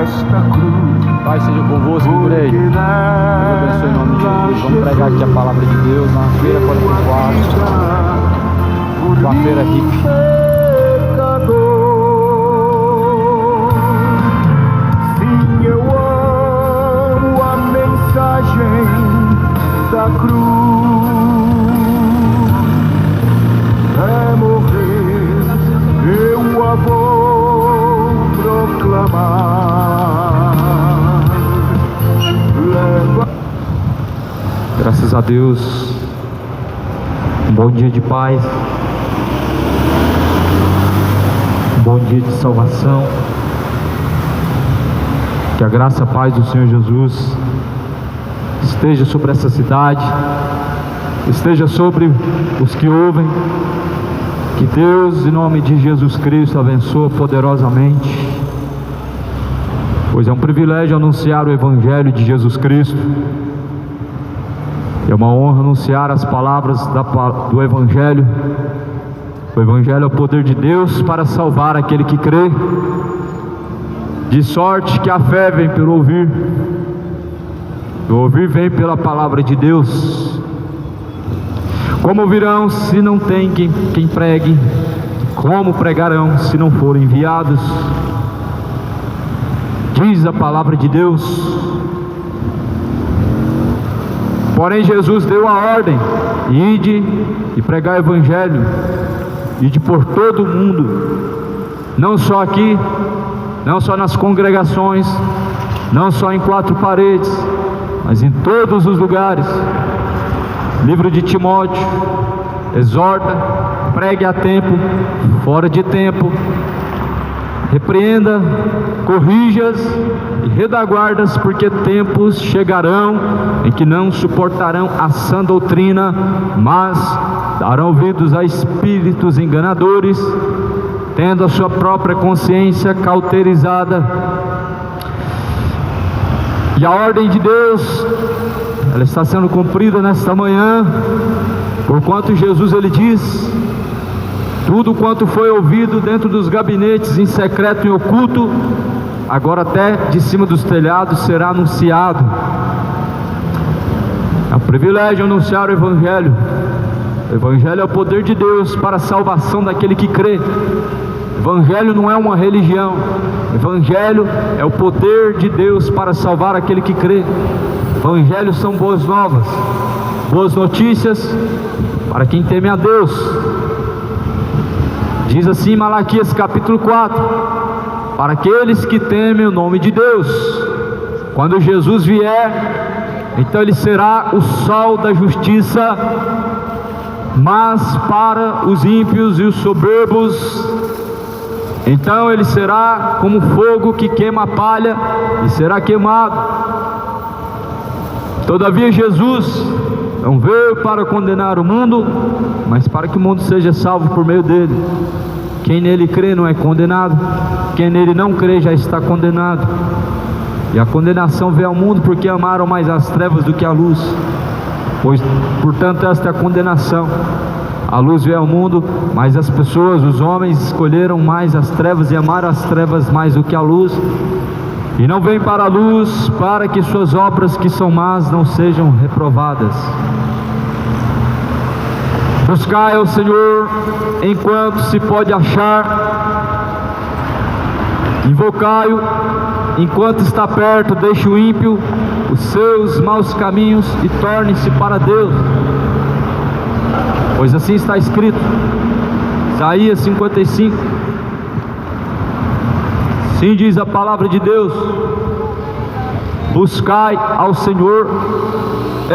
esta cruz. Pai, seja convosco por aí. Deus abençoe em nome de Jesus. Vamos pregar aqui a palavra de Deus na Feira 44, com a Feira Hippie. Sim, eu amo a mensagem da cruz. É morrer, eu a vou proclamar. Graças a Deus, um bom dia de paz, um bom dia de salvação. Que a graça e a paz do Senhor Jesus esteja sobre essa cidade, esteja sobre os que ouvem. Que Deus, em nome de Jesus Cristo, abençoe poderosamente, pois é um privilégio anunciar o Evangelho de Jesus Cristo. É uma honra anunciar as palavras do Evangelho. O Evangelho é o poder de Deus para salvar aquele que crê, de sorte que a fé vem pelo ouvir, o ouvir vem pela palavra de Deus. Como ouvirão se não tem quem pregue? Como pregarão se não forem enviados? Diz a palavra de Deus. Porém Jesus deu a ordem: ide e pregar o Evangelho, ide por todo o mundo, não só aqui, não só nas congregações, não só em quatro paredes, mas em todos os lugares. Livro de Timóteo exorta: pregue a tempo, fora de tempo, repreenda, corrijas e redaguardas, porque tempos chegarão em que não suportarão a sã doutrina, mas darão ouvidos a espíritos enganadores, tendo a sua própria consciência cauterizada. E a ordem de Deus, ela está sendo cumprida nesta manhã, porquanto Jesus, ele diz: tudo quanto foi ouvido dentro dos gabinetes, em secreto e oculto, agora até de cima dos telhados será anunciado. É um privilégio anunciar o Evangelho. O Evangelho é o poder de Deus para a salvação daquele que crê. O Evangelho não é uma religião. O Evangelho é o poder de Deus para salvar aquele que crê. O Evangelho são boas novas, boas notícias para quem teme a Deus. Diz assim Malaquias capítulo 4: para aqueles que temem o nome de Deus, quando Jesus vier, então ele será o sol da justiça, mas para os ímpios e os soberbos, então ele será como fogo que queima a palha e será queimado. Todavia Jesus não veio para condenar o mundo, mas para que o mundo seja salvo por meio dele. Quem nele crê não é condenado, quem nele não crê já está condenado. E a condenação veio ao mundo porque amaram mais as trevas do que a luz, pois portanto esta é a condenação: a luz veio ao mundo, mas as pessoas, os homens, escolheram mais as trevas e amaram as trevas mais do que a luz, e não vêm para a luz, para que suas obras que são más não sejam reprovadas. Buscai ao Senhor enquanto se pode achar, invocai-o enquanto está perto. Deixe o ímpio os seus maus caminhos e torne-se para Deus, pois assim está escrito. Isaías 55. Sim, diz a palavra de Deus: buscai ao Senhor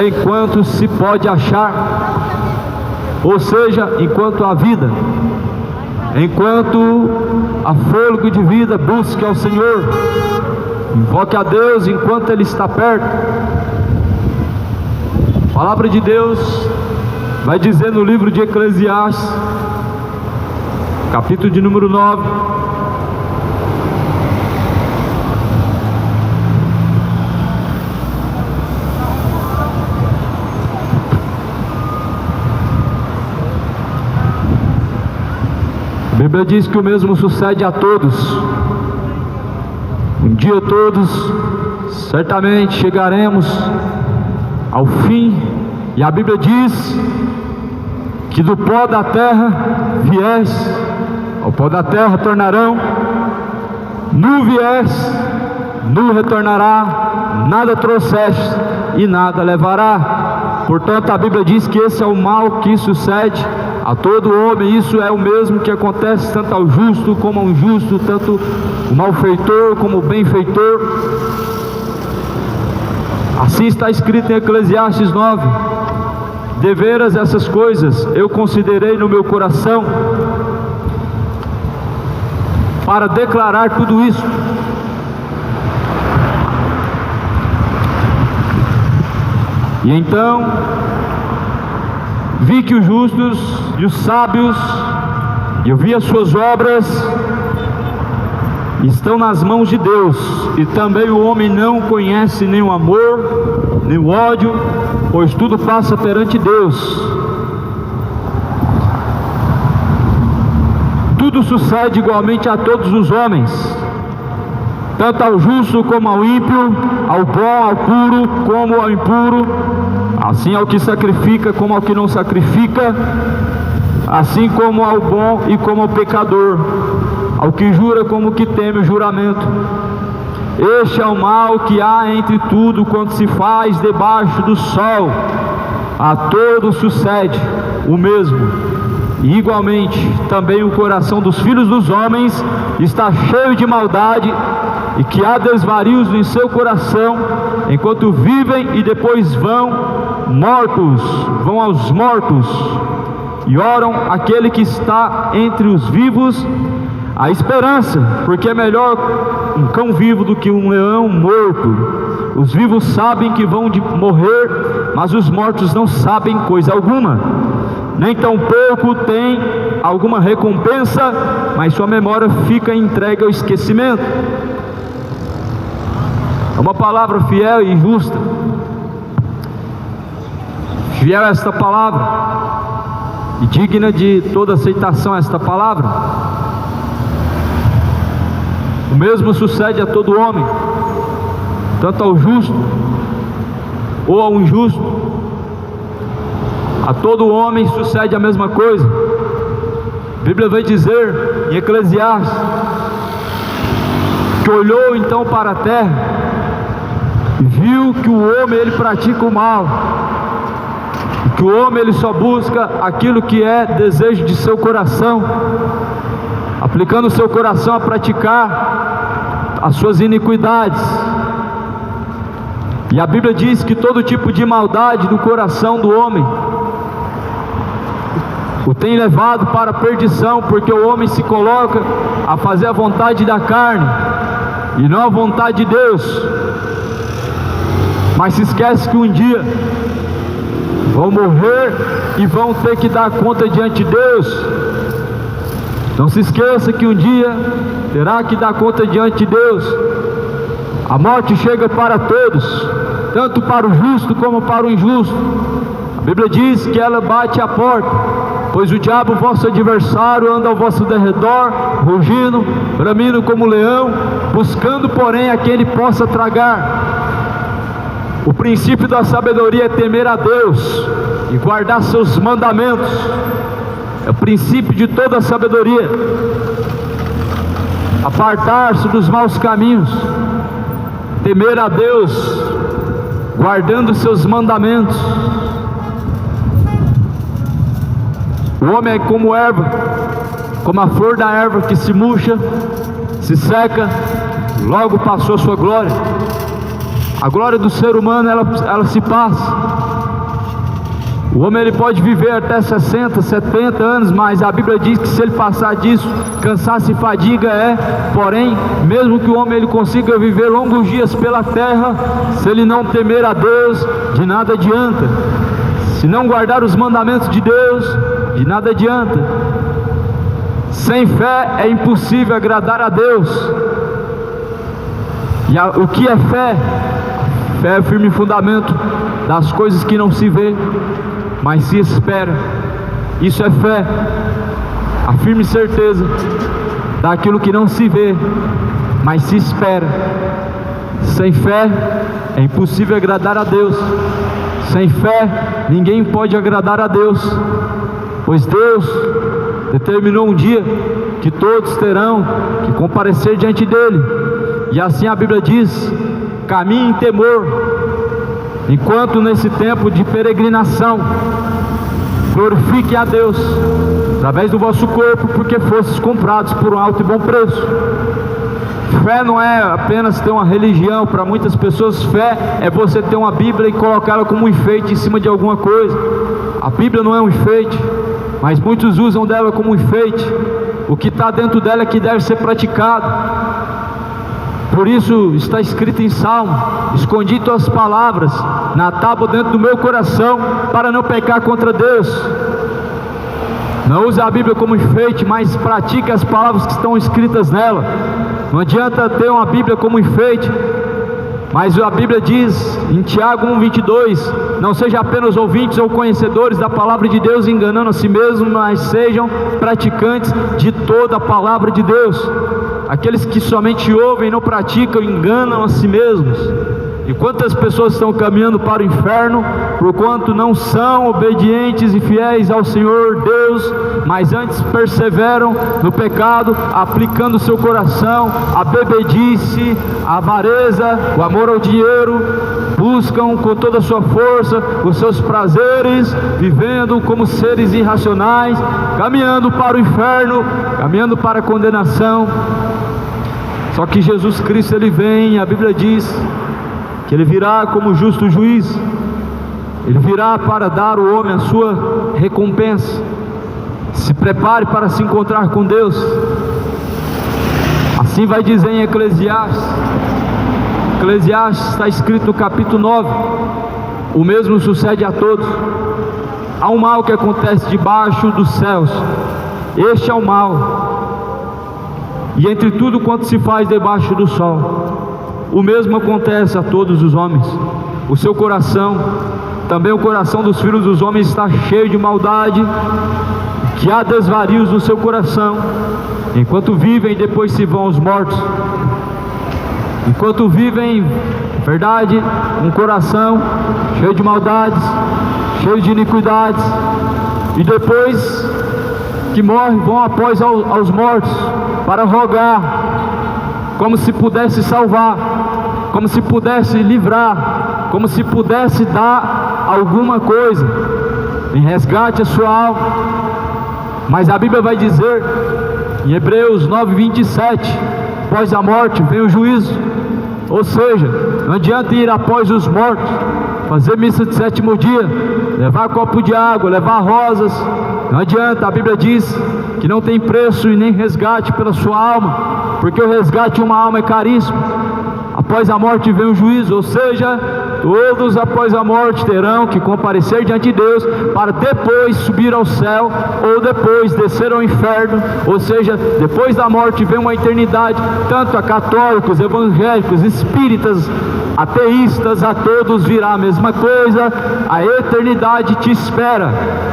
enquanto se pode achar, ou seja, enquanto há vida, enquanto há fôlego de vida, busque ao Senhor, invoque a Deus enquanto Ele está perto. A palavra de Deus vai dizer no livro de Eclesiastes, capítulo de número 9, A Bíblia diz que o mesmo sucede a todos. Um dia todos certamente chegaremos ao fim, e a Bíblia diz que do pó da terra viés, ao pó da terra tornarão, nu viés, nu retornará, nada trouxeste e nada levará. Portanto, a Bíblia diz que esse é o mal que sucede a todo homem. Isso é o mesmo que acontece tanto ao justo como ao injusto, tanto o malfeitor como o benfeitor. Assim está escrito em Eclesiastes 9: deveras essas coisas eu considerei no meu coração, para declarar tudo isso. E então vi que os justos e os sábios, e eu vi as suas obras, estão nas mãos de Deus, e também o homem não conhece nem o amor, nem o ódio, pois tudo passa perante Deus. Tudo sucede igualmente a todos os homens, tanto ao justo como ao ímpio, ao bom, ao puro, como ao impuro, assim ao que sacrifica como ao que não sacrifica, assim como ao bom e como ao pecador, ao que jura como que teme o juramento. Este é o mal que há entre tudo quanto se faz debaixo do sol. A todos sucede o mesmo, e igualmente também o coração dos filhos dos homens está cheio de maldade, e que há desvarios em seu coração, enquanto vivem, e depois vão aos mortos, e oram aquele que está entre os vivos a esperança, porque é melhor um cão vivo do que um leão morto. Os vivos sabem que vão morrer, mas os mortos não sabem coisa alguma, nem tampouco tem alguma recompensa, mas sua memória fica entregue ao esquecimento. É uma palavra fiel e justa. Fiel é esta palavra, e digna de toda aceitação esta palavra. O mesmo sucede a todo homem, tanto ao justo ou ao injusto. A todo homem sucede a mesma coisa. A Bíblia vai dizer em Eclesiastes que olhou então para a terra e viu que o homem ele pratica o mal, e que o homem ele só busca aquilo que é desejo de seu coração, aplicando o seu coração a praticar as suas iniquidades. E a Bíblia diz que todo tipo de maldade do coração do homem o tem levado para a perdição, porque o homem se coloca a fazer a vontade da carne e não a vontade de Deus, mas se esquece que um dia vão morrer e vão ter que dar conta diante de Deus. Não se esqueça que um dia terá que dar conta diante de Deus. A morte chega para todos, tanto para o justo como para o injusto. A Bíblia diz que ela bate à porta, pois o diabo, vosso adversário, anda ao vosso derredor, rugindo, bramindo como leão, buscando porém a quem ele possa tragar. O princípio da sabedoria é temer a Deus e guardar seus mandamentos. É o princípio de toda a sabedoria. Apartar-se dos maus caminhos, temer a Deus, guardando seus mandamentos. O homem é como erva, como a flor da erva que se murcha, se seca, logo passou sua glória. A glória do ser humano ela se passa. O homem ele pode viver até 60, 70 anos, mas a Bíblia diz que se ele passar disso, cansaço e fadiga é. Porém, mesmo que o homem ele consiga viver longos dias pela terra, se ele não temer a Deus, de nada adianta. Se não guardar os mandamentos de Deus, de nada adianta. Sem fé é impossível agradar a Deus. E o que é fé? Fé é o firme fundamento das coisas que não se vê, mas se espera. Isso é fé, a firme certeza daquilo que não se vê, mas se espera. Sem fé é impossível agradar a Deus. Sem fé ninguém pode agradar a Deus, pois Deus determinou um dia que todos terão que comparecer diante dele. E assim a Bíblia diz: caminhe em temor, enquanto nesse tempo de peregrinação glorifique a Deus através do vosso corpo, porque fostes comprados por um alto e bom preço. Fé não é apenas ter uma religião. Para muitas pessoas, fé é você ter uma Bíblia e colocá-la como um enfeite em cima de alguma coisa. A Bíblia não é um enfeite, mas muitos usam dela como um enfeite. O que está dentro dela é que deve ser praticado. Por isso está escrito em Salmo: escondi tuas palavras na tábua dentro do meu coração, para não pecar contra Deus. Não use a Bíblia como enfeite, mas pratique as palavras que estão escritas nela. Não adianta ter uma Bíblia como enfeite, mas a Bíblia diz em Tiago 1:22: não sejam apenas ouvintes ou conhecedores da palavra de Deus, enganando a si mesmos, mas sejam praticantes de toda a palavra de Deus. Aqueles que somente ouvem e não praticam enganam a si mesmos. E quantas pessoas estão caminhando para o inferno, porquanto não são obedientes e fiéis ao Senhor Deus, mas antes perseveram no pecado, aplicando seu coração à bebedice, à avareza, o amor ao dinheiro. Buscam com toda a sua força os seus prazeres, vivendo como seres irracionais, caminhando para o inferno, caminhando para a condenação. Só que Jesus Cristo, Ele vem, a Bíblia diz que Ele virá como justo juiz. Ele virá para dar ao homem a sua recompensa. Se prepare para se encontrar com Deus. Assim vai dizer em Eclesiastes. Eclesiastes está escrito no capítulo 9: o mesmo sucede a todos. Há um mal que acontece debaixo dos céus, este é o mal, e entre tudo quanto se faz debaixo do sol, o mesmo acontece a todos os homens. O seu coração, também o coração dos filhos dos homens, está cheio de maldade, que há desvarios no seu coração. Enquanto vivem, depois se vão aos mortos. Enquanto vivem, verdade, um coração cheio de maldades, cheio de iniquidades, e depois que morrem, vão após aos mortos, para rogar, como se pudesse salvar, como se pudesse livrar, como se pudesse dar alguma coisa em resgate à sua alma. Mas a Bíblia vai dizer em Hebreus 9:27: após a morte vem o juízo. Ou seja, não adianta ir após os mortos, fazer missa de sétimo dia, levar copo de água, levar rosas. Não adianta. A Bíblia diz que não tem preço e nem resgate pela sua alma, porque o resgate de uma alma é caríssimo. Após a morte vem o juízo, ou seja, todos após a morte terão que comparecer diante de Deus, para depois subir ao céu, ou depois descer ao inferno. Ou seja, depois da morte vem uma eternidade. Tanto a católicos, evangélicos, espíritas, ateístas, a todos virá a mesma coisa. A eternidade te espera.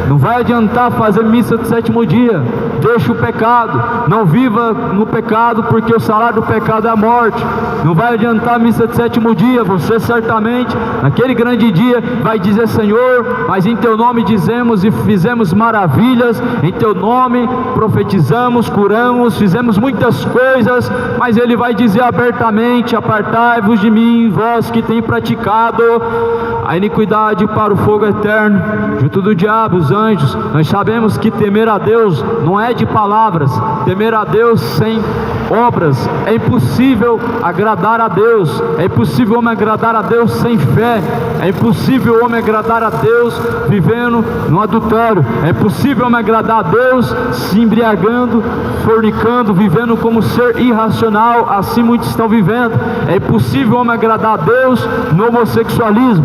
Não vai adiantar fazer missa de sétimo dia. Deixa o pecado, não viva no pecado, porque o salário do pecado é a morte. Não vai adiantar a missa de sétimo dia. Você certamente naquele grande dia vai dizer: Senhor, mas em teu nome dizemos e fizemos maravilhas, em teu nome profetizamos, curamos, fizemos muitas coisas. Mas ele vai dizer abertamente: apartai-vos de mim, vós que tem praticado a iniquidade, para o fogo eterno, junto do diabo, os anjos. Nós sabemos que temer a Deus não é de palavras. Temer a Deus sem obras é impossível agradar a Deus. É impossível o homem agradar a Deus sem fé. É impossível o homem agradar a Deus vivendo no adultério. É impossível o homem agradar a Deus se embriagando, fornicando, vivendo como ser irracional, assim muitos estão vivendo. É impossível o homem agradar a Deus no homossexualismo.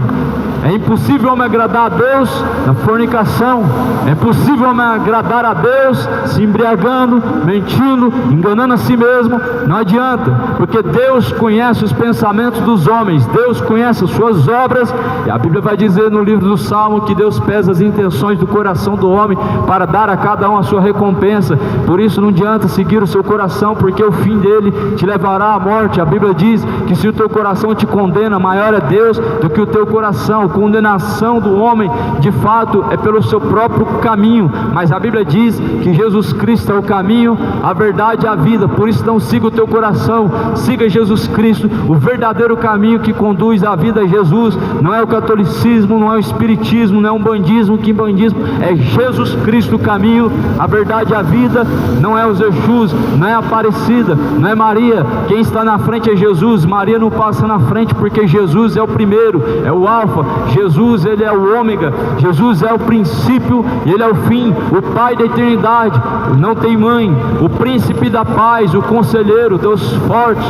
É impossível homem agradar a Deus na fornicação. É impossível homem agradar a Deus se embriagando, mentindo, enganando a si mesmo. Não adianta, porque Deus conhece os pensamentos dos homens, Deus conhece as suas obras, e a Bíblia vai dizer no livro do Salmo que Deus pesa as intenções do coração do homem para dar a cada um a sua recompensa. Por isso não adianta seguir o seu coração, porque o fim dele te levará à morte. A Bíblia diz que se o teu coração te condena, maior é Deus do que o teu coração. A condenação do homem de fato é pelo seu próprio caminho, mas a Bíblia diz que Jesus Cristo é o caminho, a verdade e a vida. Por isso não siga o teu coração, siga Jesus Cristo. O verdadeiro caminho que conduz à vida é Jesus. Não é o catolicismo, não é o espiritismo, não é um bandismo, que bandismo é Jesus Cristo o caminho, a verdade e a vida. Não é os Exus, não é a Aparecida, não é Maria. Quem está na frente é Jesus. Maria não passa na frente, porque Jesus é o primeiro, é o alfa. Jesus, ele é o ômega. Jesus é o princípio e ele é o fim, o Pai da eternidade, não tem mãe, o príncipe da paz, o conselheiro, Deus forte,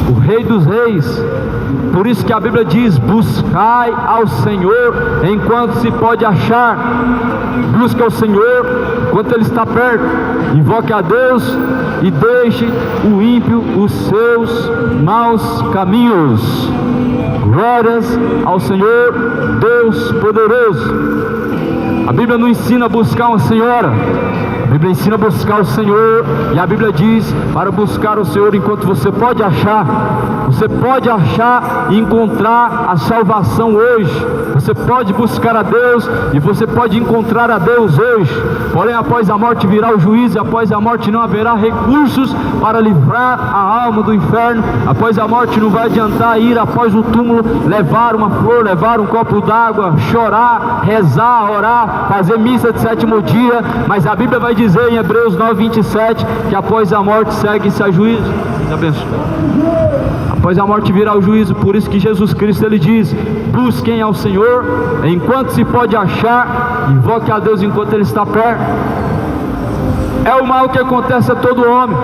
o Rei dos reis. Por isso que a Bíblia diz: buscai ao Senhor enquanto se pode achar. Busque ao Senhor enquanto ele está perto. Invoque a Deus e deixe o ímpio os seus maus caminhos. Glórias ao Senhor Deus poderoso. A Bíblia não ensina a buscar uma senhora, a Bíblia ensina a buscar o Senhor. E a Bíblia diz para buscar o Senhor enquanto você pode achar. Você pode achar e encontrar a salvação hoje. Você pode buscar a Deus e você pode encontrar a Deus hoje. Porém, após a morte virá o juízo, e após a morte não haverá recursos para livrar a alma do inferno. Após a morte não vai adiantar ir após o túmulo, levar uma flor, levar um copo d'água, chorar, rezar, orar, fazer missa de sétimo dia. Mas a Bíblia vai dizer em Hebreus 9:27 que após a morte segue-se a juízo. Deus abençoe. Após a morte virá o juízo. Por isso que Jesus Cristo, ele diz: busquem ao Senhor enquanto se pode achar, invoque a Deus enquanto ele está perto. É o mal que acontece a todo homem.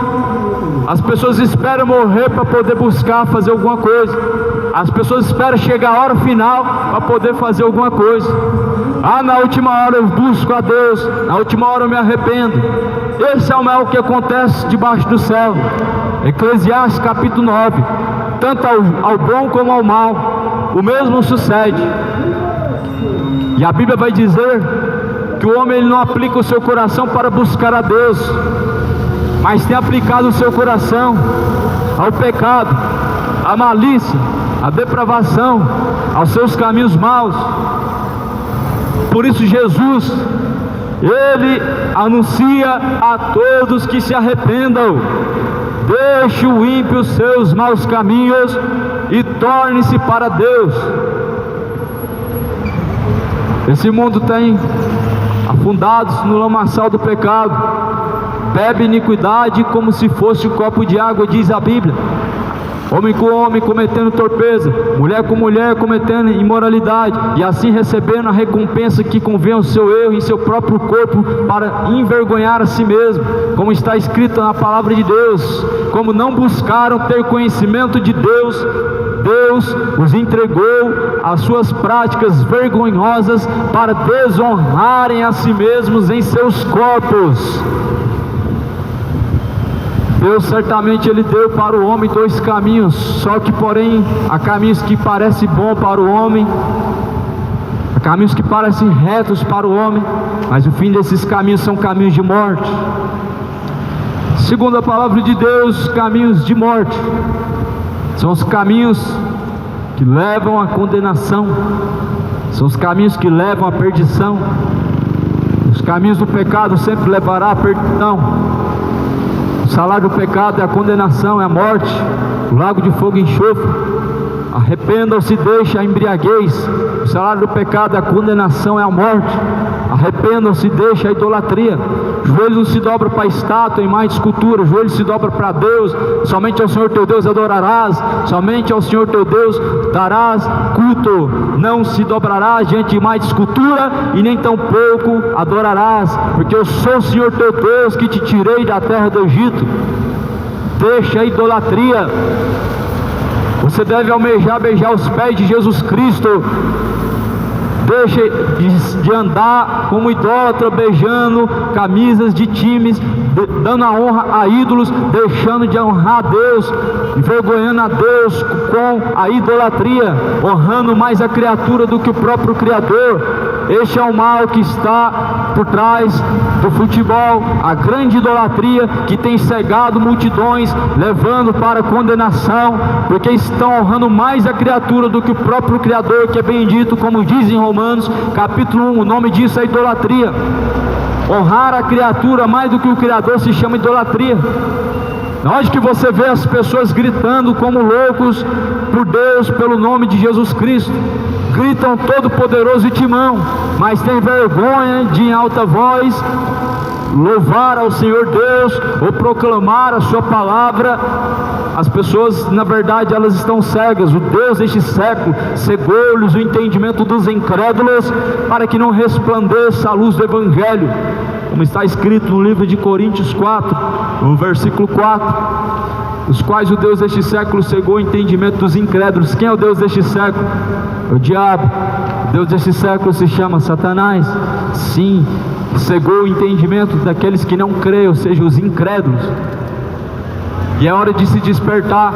As pessoas esperam morrer para poder buscar fazer alguma coisa. As pessoas esperam chegar a hora final para poder fazer alguma coisa. Na última hora eu busco a Deus, na última hora eu me arrependo. Esse é o mal que acontece debaixo do céu. Eclesiastes capítulo 9. Tanto ao bom como ao mal, o mesmo sucede. E a Bíblia vai dizer que o homem, ele não aplica o seu coração para buscar a Deus, mas tem aplicado o seu coração ao pecado, à malícia, à depravação, aos seus caminhos maus. Por isso Jesus, ele anuncia a todos que se arrependam. Deixe o ímpio os seus maus caminhos e torne-se para Deus. Esse mundo tem afundados no lamaçal do pecado, bebe iniquidade como se fosse um copo de água, diz a Bíblia. Homem com homem cometendo torpeza, mulher com mulher cometendo imoralidade, e assim recebendo a recompensa que convém ao seu erro em seu próprio corpo, para envergonhar a si mesmo, como está escrito na palavra de Deus. Como não buscaram ter conhecimento de Deus, Deus os entregou às suas práticas vergonhosas para desonrarem a si mesmos em seus corpos. Deus certamente ele deu para o homem dois caminhos, só que porém há caminhos que parecem bons para o homem, há caminhos que parecem retos para o homem, mas o fim desses caminhos são caminhos de morte. Segundo a palavra de Deus, caminhos de morte são os caminhos que levam à condenação, são os caminhos que levam à perdição. Os caminhos do pecado sempre levará à perdição. O salário do pecado é a condenação, é a morte, o lago de fogo e enxofre. Arrependam-se, deixe a embriaguez. O salário do pecado é a condenação, é a morte. Arrependam-se, deixe a idolatria. O joelho não se dobra para a estátua, imagem de escultura. O joelho se dobra para Deus. Somente ao Senhor teu Deus adorarás. Somente ao Senhor teu Deus darás culto. Não se dobrarás diante de imagem de escultura, e nem tampouco adorarás, porque eu sou o Senhor teu Deus, que te tirei da terra do Egito. Deixa a idolatria. Você deve almejar beijar os pés de Jesus Cristo. Deixe de andar como idólatra, beijando camisas de times, dando a honra a ídolos, deixando de honrar a Deus, envergonhando a Deus com a idolatria, honrando mais a criatura do que o próprio Criador. Este é o mal que está por trás do futebol, a grande idolatria que tem cegado multidões, levando para a condenação, porque estão honrando mais a criatura do que o próprio Criador, que é bendito, como diz em Romanos capítulo 1, o nome disso é idolatria. Honrar a criatura mais do que o Criador se chama idolatria. Onde que você vê as pessoas gritando como loucos por Deus, pelo nome de Jesus Cristo, gritam todo poderoso e timão, mas tem vergonha de em alta voz louvar ao Senhor Deus, ou proclamar a sua palavra. As pessoas, na verdade, elas estão cegas. O Deus deste século cegou-lhes o entendimento dos incrédulos, para que não resplandeça a luz do Evangelho, como está escrito no livro de Coríntios 4, no versículo 4, os quais o Deus deste século cegou o entendimento dos incrédulos. Quem é o Deus deste século? É o diabo. O Deus deste século se chama Satanás. Sim, cegou o entendimento daqueles que não creem, ou seja, os incrédulos. E é hora de se despertar.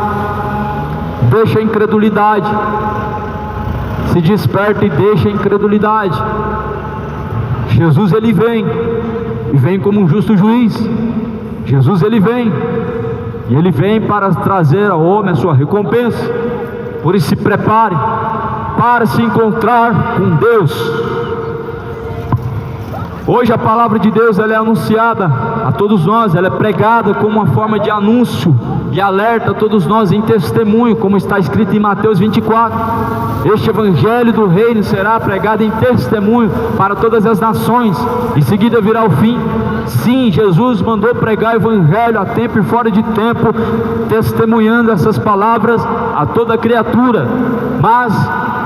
Deixa a incredulidade, se desperta e deixa a incredulidade. Jesus ele vem, e vem como um justo juiz. Jesus ele vem, e ele vem para trazer ao homem a sua recompensa. Por isso se prepare para se encontrar com Deus. Hoje a palavra de Deus ela é anunciada a todos nós, ela é pregada como uma forma de anúncio, de alerta a todos nós, em testemunho, como está escrito em Mateus 24. Este evangelho do reino será pregado em testemunho para todas as nações, em seguida virá o fim. Sim, Jesus mandou pregar o evangelho a tempo e fora de tempo, testemunhando essas palavras a toda criatura, mas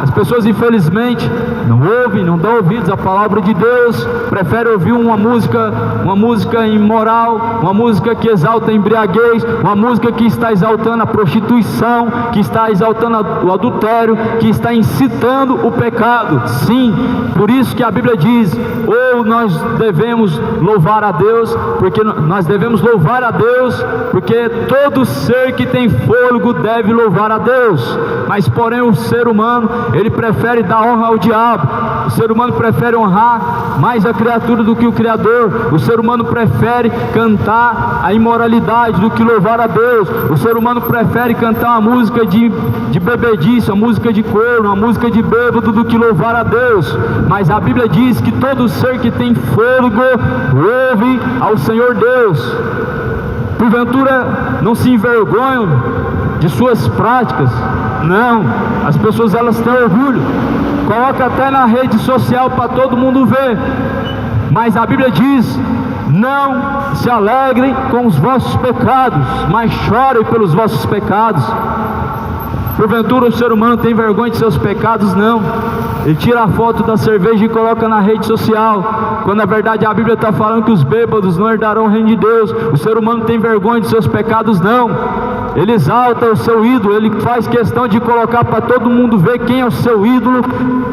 as pessoas infelizmente não ouvem, não dão ouvidos à palavra de Deus, preferem ouvir uma música imoral, uma música que exalta a embriaguez, uma música que está exaltando a prostituição, que está exaltando o adultério, que está incitando o pecado. Sim, por isso que a Bíblia diz, ou nós devemos louvar a Deus, porque nós devemos louvar a Deus, porque todo ser que tem fôlego deve louvar a Deus. Mas porém o ser humano, ele prefere dar honra ao diabo. O ser humano prefere honrar mais a criatura do que o Criador. O ser humano prefere cantar a imoralidade do que louvar a Deus. O ser humano prefere cantar uma música de bebedice, uma música de corno, uma música de bêbado, do que louvar a Deus. Mas a Bíblia diz que todo ser que tem fôlego louve ao Senhor Deus. Porventura não se envergonham de suas práticas? Não, as pessoas elas têm orgulho, coloca até na rede social para todo mundo ver, mas a Bíblia diz, não se alegrem com os vossos pecados, mas chorem pelos vossos pecados. Porventura o ser humano tem vergonha de seus pecados? Não. Ele tira a foto da cerveja e coloca na rede social, quando na verdade a Bíblia está falando que os bêbados não herdarão o reino de Deus. O ser humano tem vergonha de seus pecados? Não. Ele exalta o seu ídolo, ele faz questão de colocar para todo mundo ver quem é o seu ídolo,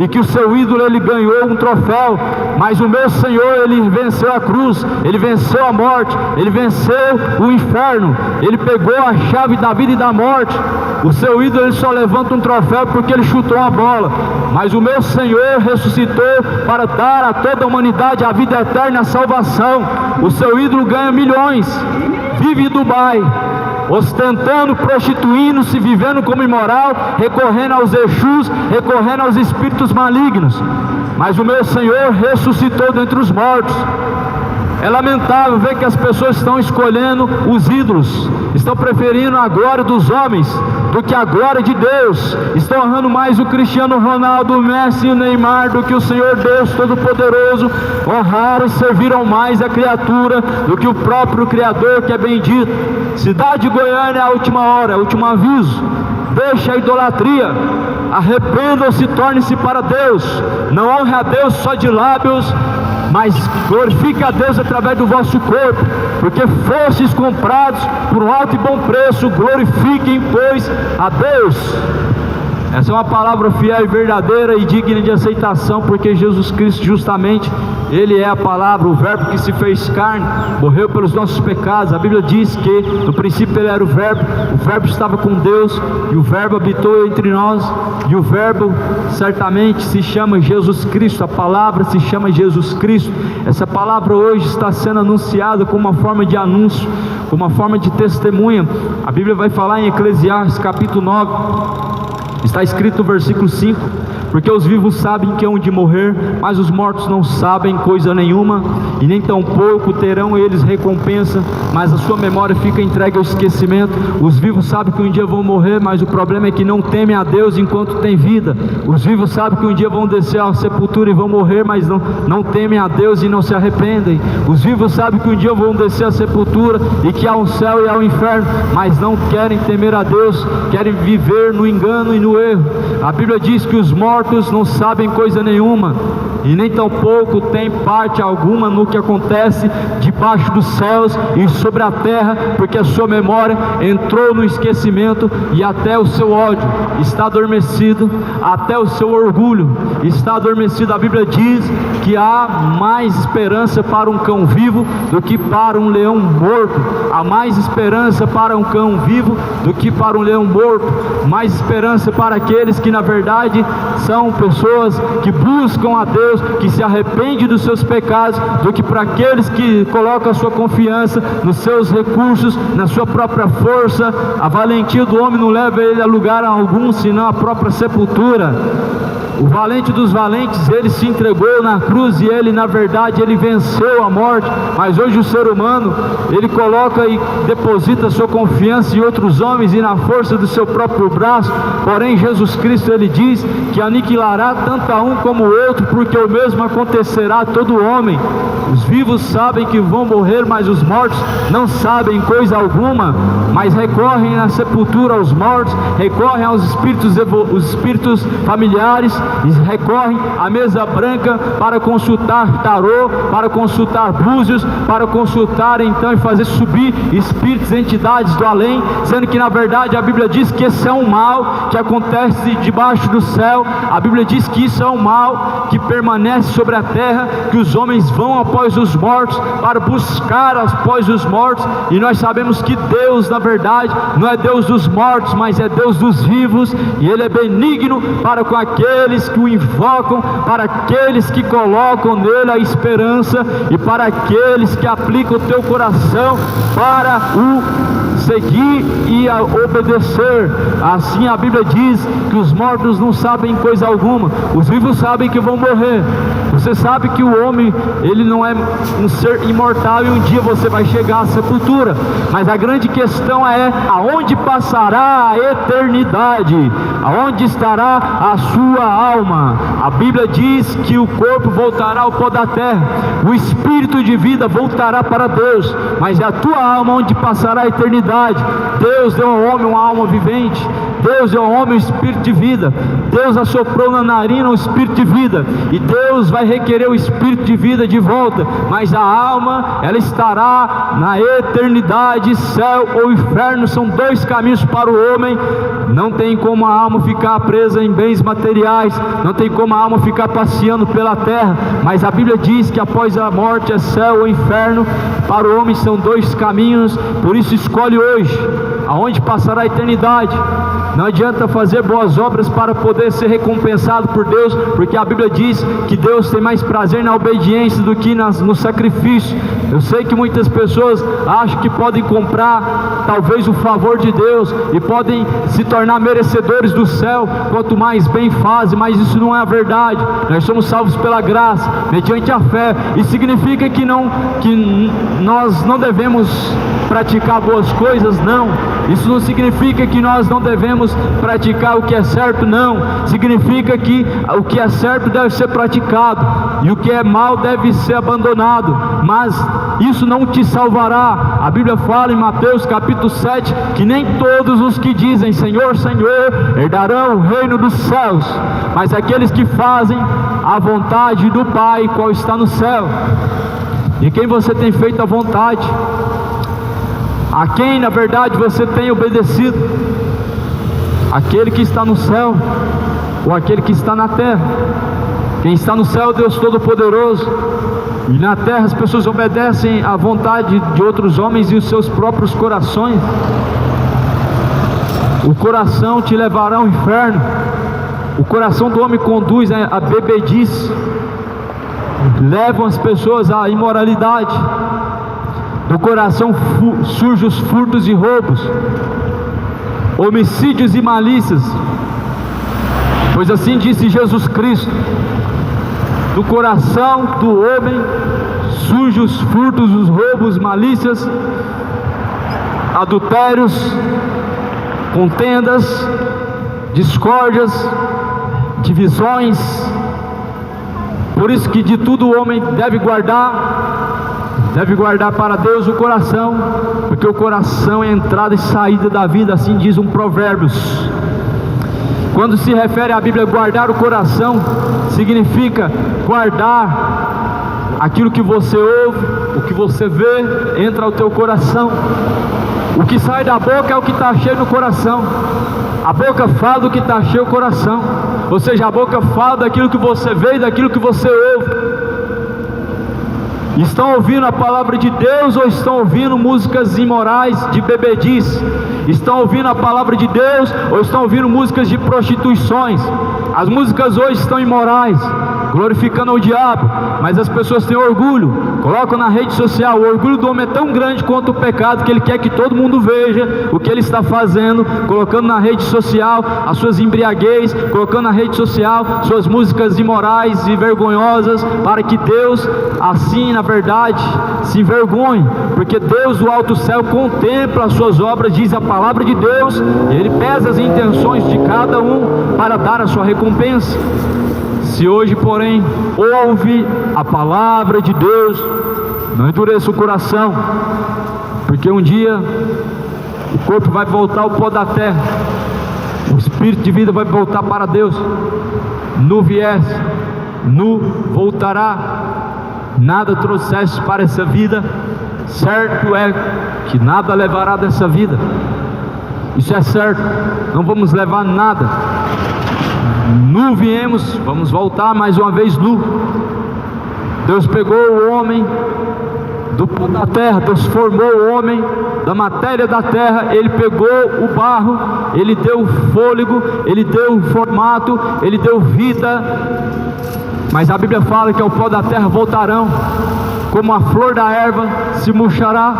e que o seu ídolo ele ganhou um troféu. Mas o meu Senhor, ele venceu a cruz, ele venceu a morte, ele venceu o inferno, ele pegou a chave da vida e da morte. O seu ídolo ele só levanta um troféu porque ele chutou a bola, mas o meu Senhor ressuscitou para dar a toda a humanidade a vida eterna e a salvação. O seu ídolo ganha milhões, vive em Dubai, ostentando, prostituindo-se, vivendo como imoral, recorrendo aos Exus, recorrendo aos espíritos malignos. Mas o meu Senhor ressuscitou dentre os mortos. É lamentável ver que as pessoas estão escolhendo os ídolos, estão preferindo a glória dos homens do que a glória de Deus, estão honrando mais o Cristiano Ronaldo, o Messi e o Neymar do que o Senhor Deus Todo-Poderoso. Honraram e serviram mais a criatura do que o próprio Criador, que é bendito. Cidade de Goiânia é a última hora, é o último aviso. Deixe a idolatria, arrependam-se, tornem-se para Deus. Não honre a Deus só de lábios, mas glorifique a Deus através do vosso corpo, porque fostes comprados por um alto e bom preço. Glorifiquem, pois, a Deus. Essa é uma palavra fiel e verdadeira e digna de aceitação, porque Jesus Cristo, justamente, Ele é a palavra, o verbo que se fez carne, morreu pelos nossos pecados. A Bíblia diz que no princípio Ele era o verbo estava com Deus, e o verbo habitou entre nós, e o verbo certamente se chama Jesus Cristo, a palavra se chama Jesus Cristo. Essa palavra hoje está sendo anunciada como uma forma de anúncio, como uma forma de testemunha. A Bíblia vai falar em Eclesiastes capítulo 9, está escrito no versículo 5: porque os vivos sabem que hão de morrer, mas os mortos não sabem coisa nenhuma, e nem tampouco terão eles recompensa, mas a sua memória fica entregue ao esquecimento. Os vivos sabem que um dia vão morrer, mas o problema é que não temem a Deus enquanto tem vida. Os vivos sabem que um dia vão descer à sepultura e vão morrer, mas não temem a Deus e não se arrependem. Os vivos sabem que um dia vão descer à sepultura e que há um céu e há um inferno, mas não querem temer a Deus, querem viver no engano e no erro. A Bíblia diz que os mortos não sabem coisa nenhuma, e nem tampouco tem parte alguma no que acontece debaixo dos céus e sobre a terra, porque a sua memória entrou no esquecimento, e até o seu ódio está adormecido, até o seu orgulho está adormecido. A Bíblia diz que há mais esperança para um cão vivo do que para um leão morto. Há mais esperança para um cão vivo do que para um leão morto. Mais esperança para aqueles que na verdade são pessoas que buscam a Deus, que se arrependem dos seus pecados, do que para aqueles que colocam a sua confiança nos seus recursos, na sua própria força. A valentia do homem não leva ele a lugar algum, senão a própria sepultura. O valente dos valentes, ele se entregou na cruz, e ele na verdade ele venceu a morte. Mas hoje o ser humano, ele coloca e deposita sua confiança em outros homens e na força do seu próprio braço. Porém Jesus Cristo, ele diz que aniquilará tanto a um como o outro, porque o mesmo acontecerá a todo homem. Os vivos sabem que vão morrer, mas os mortos não sabem coisa alguma, mas recorrem na sepultura aos mortos, recorrem aos os espíritos familiares, e recorrem à mesa branca para consultar tarô, para consultar búzios, para consultar então e fazer subir espíritos, entidades do além, sendo que na verdade a Bíblia diz que esse é um mal que acontece debaixo do céu. A Bíblia diz que isso é um mal que permanece sobre a terra, que os homens vão após os mortos para buscar após os mortos, e nós sabemos que Deus na verdade não é Deus dos mortos, mas é Deus dos vivos, e Ele é benigno para com aqueles que o invocam, para aqueles que colocam nele a esperança, e para aqueles que aplicam o teu coração para o seguir e a obedecer. Assim a Bíblia diz que os mortos não sabem coisa alguma, os vivos sabem que vão morrer. Você sabe que o homem, ele não é um ser imortal, e um dia você vai chegar à sepultura, mas a grande questão é aonde passará a eternidade, aonde estará a sua alma. A Bíblia diz que o corpo voltará ao pó da terra, o espírito de vida voltará para Deus, mas é a tua alma onde passará a eternidade. Deus deu ao homem uma alma vivente, Deus deu ao homem um espírito de vida, Deus assoprou na narina um espírito de vida, e Deus vai requerer o espírito de vida de volta, mas a alma, ela estará na eternidade. Céu ou inferno são dois caminhos para o homem. Não tem como a alma ficar presa em bens materiais, não tem como a alma ficar passeando pela terra, mas a Bíblia diz que após a morte é céu ou inferno. Para o homem são dois caminhos, por isso escolhe hoje aonde passará a eternidade. Não adianta fazer boas obras para poder ser recompensado por Deus, porque a Bíblia diz que Deus tem mais prazer na obediência do que no sacrifício. Eu sei que muitas pessoas acham que podem comprar talvez o favor de Deus e podem se tornar merecedores do céu quanto mais bem fazem, mas isso não é a verdade. Nós somos salvos pela graça, mediante a fé. Isso significa que nós não devemos praticar boas coisas? Não. Isso não significa que nós não devemos praticar o que é certo? Não. Significa que o que é certo deve ser praticado e o que é mal deve ser abandonado, mas isso não te salvará. A Bíblia fala em Mateus capítulo 7 que nem todos os que dizem Senhor, Senhor herdarão o reino dos céus, mas aqueles que fazem a vontade do Pai, qual está no céu. De quem você tem feito a vontade? A quem, na verdade, você tem obedecido? Aquele que está no céu ou aquele que está na terra? Quem está no céu é o Deus Todo-Poderoso, e na terra as pessoas obedecem à vontade de outros homens e os seus próprios corações. O coração te levará ao inferno. O coração do homem conduz a bebedice, levam as pessoas à imoralidade. Do coração surgem os furtos e roubos, homicídios e malícias. Pois assim disse Jesus Cristo: do coração do homem surgem os furtos, os roubos, malícias, adultérios, contendas, discórdias, divisões. Por isso que de tudo o homem deve guardar para Deus o coração, porque o coração é a entrada e saída da vida, assim diz um Provérbios. Quando se refere à Bíblia guardar o coração, significa guardar aquilo que você ouve, o que você vê, entra ao teu coração. O que sai da boca é o que está cheio no coração. A boca fala do que está cheio no coração. Ou seja, a boca fala daquilo que você vê e daquilo que você ouve. Estão ouvindo a palavra de Deus ou estão ouvindo músicas imorais de bebedice? Estão ouvindo a palavra de Deus ou estão ouvindo músicas de prostituições? As músicas hoje estão imorais, glorificando o diabo, mas as pessoas têm orgulho, colocam na rede social. O orgulho do homem é tão grande quanto o pecado, que ele quer que todo mundo veja o que ele está fazendo, colocando na rede social as suas embriaguez, colocando na rede social suas músicas imorais e vergonhosas, para que Deus, assim na verdade, se envergonhe, porque Deus do alto céu contempla as suas obras, diz a palavra de Deus, e Ele pesa as intenções de cada um para dar a sua recompensa. Se hoje, porém, ouve a palavra de Deus, não endureça o coração, porque um dia o corpo vai voltar ao pó da terra, o espírito de vida vai voltar para Deus. Nu viesse, nu voltará. Nada trouxeste para essa vida, certo é que nada levará dessa vida. Isso é certo, não vamos levar nada. Nu viemos, vamos voltar mais uma vez nu. Deus pegou o homem do pó da terra, Deus formou o homem da matéria da terra. Ele pegou o barro, Ele deu fôlego, Ele deu formato, Ele deu vida. Mas a Bíblia fala que ao pó da terra voltarão, como a flor da erva se murchará,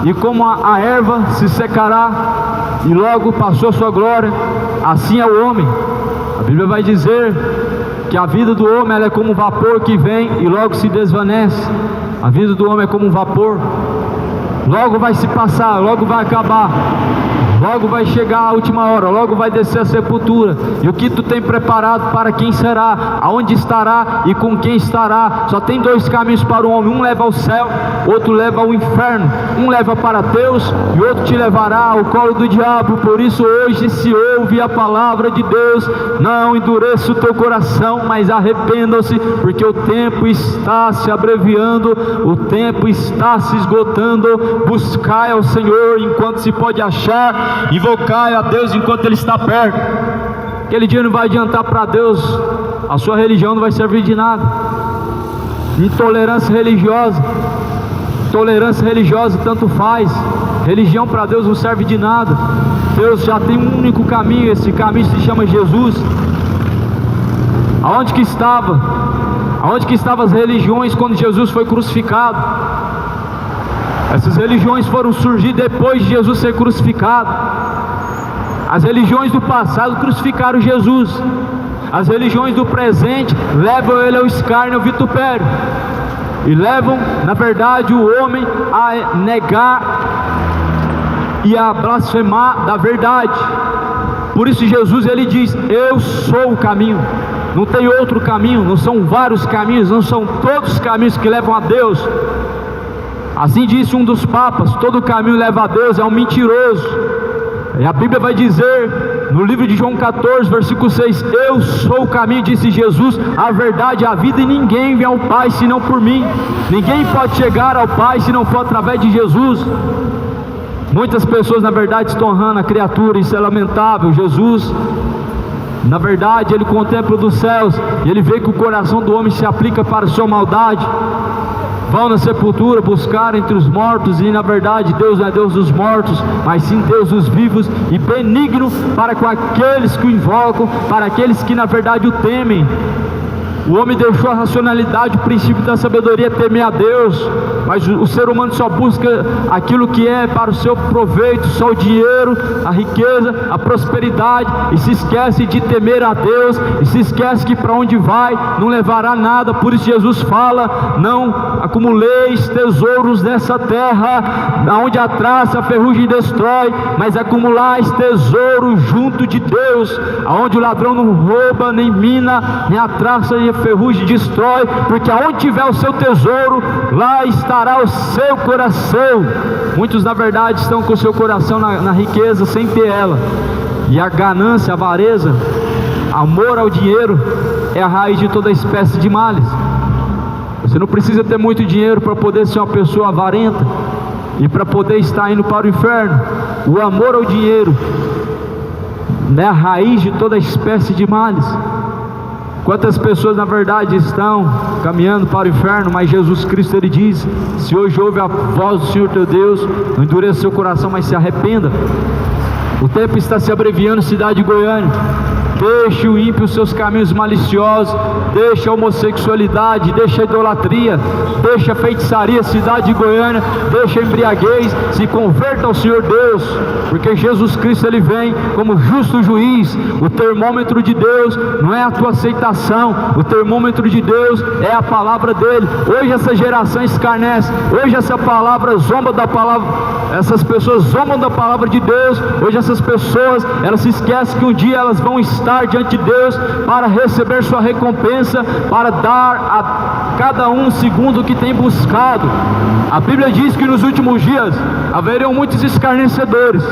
e como a erva se secará, e logo passou sua glória. Assim é o homem. A Bíblia vai dizer que a vida do homem ela é como um vapor que vem e logo se desvanece. A vida do homem é como um vapor, logo vai se passar, logo vai acabar, logo vai chegar a última hora, logo vai descer a sepultura. E o que tu tem preparado para quem será, aonde estará e com quem estará? Só tem dois caminhos para o homem: um leva ao céu, outro leva ao inferno. Um leva para Deus e outro te levará ao colo do diabo. Por isso hoje, se ouve a palavra de Deus, não endureça o teu coração, mas arrependa-se, porque o tempo está se abreviando, o tempo está se esgotando. Buscai ao Senhor enquanto se pode achar, invocai a Deus enquanto Ele está perto. Aquele dia não vai adiantar para Deus, a sua religião não vai servir de nada. Intolerância religiosa, tolerância religiosa tanto faz. Religião para Deus não serve de nada. Deus já tem um único caminho, esse caminho se chama Jesus. Aonde que estavam as religiões quando Jesus foi crucificado? Essas religiões foram surgir depois de Jesus ser crucificado. As religiões do passado crucificaram Jesus. As religiões do presente levam ele ao escárnio, ao vitupério, e levam, na verdade, o homem a negar e a blasfemar da verdade. Por isso Jesus, ele diz: eu sou o caminho. Não tem outro caminho, não são vários caminhos, não são todos os caminhos que levam a Deus. Assim disse um dos papas: todo caminho leva a Deus, é um mentiroso. E a Bíblia vai dizer no livro de João 14, versículo 6, eu sou o caminho, disse Jesus, a verdade e a vida, e ninguém vem ao Pai senão por mim. Ninguém pode chegar ao Pai se não for através de Jesus. Muitas pessoas na verdade estão honrando a criatura, isso é lamentável. Jesus, na verdade, ele contempla dos céus e ele vê que o coração do homem se aplica para a sua maldade. Vão na sepultura buscar entre os mortos, e na verdade Deus não é Deus dos mortos, mas sim Deus dos vivos, e benigno para com aqueles que o invocam, para aqueles que na verdade o temem. O homem deixou a racionalidade, o princípio da sabedoria, temer a Deus, mas o ser humano só busca aquilo que é para o seu proveito, só o dinheiro, a riqueza, a prosperidade, e se esquece de temer a Deus, e se esquece que para onde vai não levará nada. Por isso Jesus fala: não acumuleis tesouros nessa terra, onde a traça, a ferrugem destrói, mas acumulais tesouros junto de Deus, aonde o ladrão não rouba, nem mina, nem a traça e a ferrugem destrói, porque aonde tiver o seu tesouro, lá estará o seu coração. Muitos na verdade estão com o seu coração na riqueza sem ter ela, e a ganância, a avareza, amor ao dinheiro é a raiz de toda espécie de males. Você não precisa ter muito dinheiro para poder ser uma pessoa avarenta e para poder estar indo para o inferno. O amor ao dinheiro é a raiz de toda espécie de males. Quantas pessoas na verdade estão caminhando para o inferno, mas Jesus Cristo ele diz: se hoje ouve a voz do Senhor teu Deus, não endureça seu coração, mas se arrependa. O tempo está se abreviando, cidade de Goiânia. Deixe o ímpio os seus caminhos maliciosos, deixe a homossexualidade, deixe a idolatria, deixe a feitiçaria, cidade de Goiânia, deixe a embriaguez, se converta ao Senhor Deus, porque Jesus Cristo ele vem como justo juiz. O termômetro de Deus não é a tua aceitação, o termômetro de Deus é a palavra dele. Hoje essa geração escarnece, hoje essa palavra zomba da palavra, essas pessoas zombam da palavra de Deus. Hoje essas pessoas, elas se esquecem que um dia elas vão estar diante de Deus para receber sua recompensa, para dar a cada um segundo o que tem buscado. A Bíblia diz que nos últimos dias haverão muitos escarnecedores.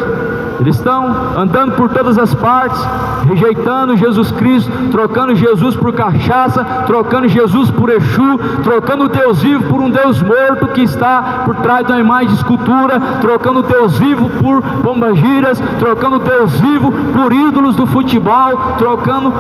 Eles estão andando por todas as partes, rejeitando Jesus Cristo, trocando Jesus por cachaça, trocando Jesus por Exu, trocando o Deus vivo por um Deus morto que está por trás de uma imagem de escultura, trocando o Deus vivo por pombagiras, trocando o Deus vivo por ídolos do futebol, trocando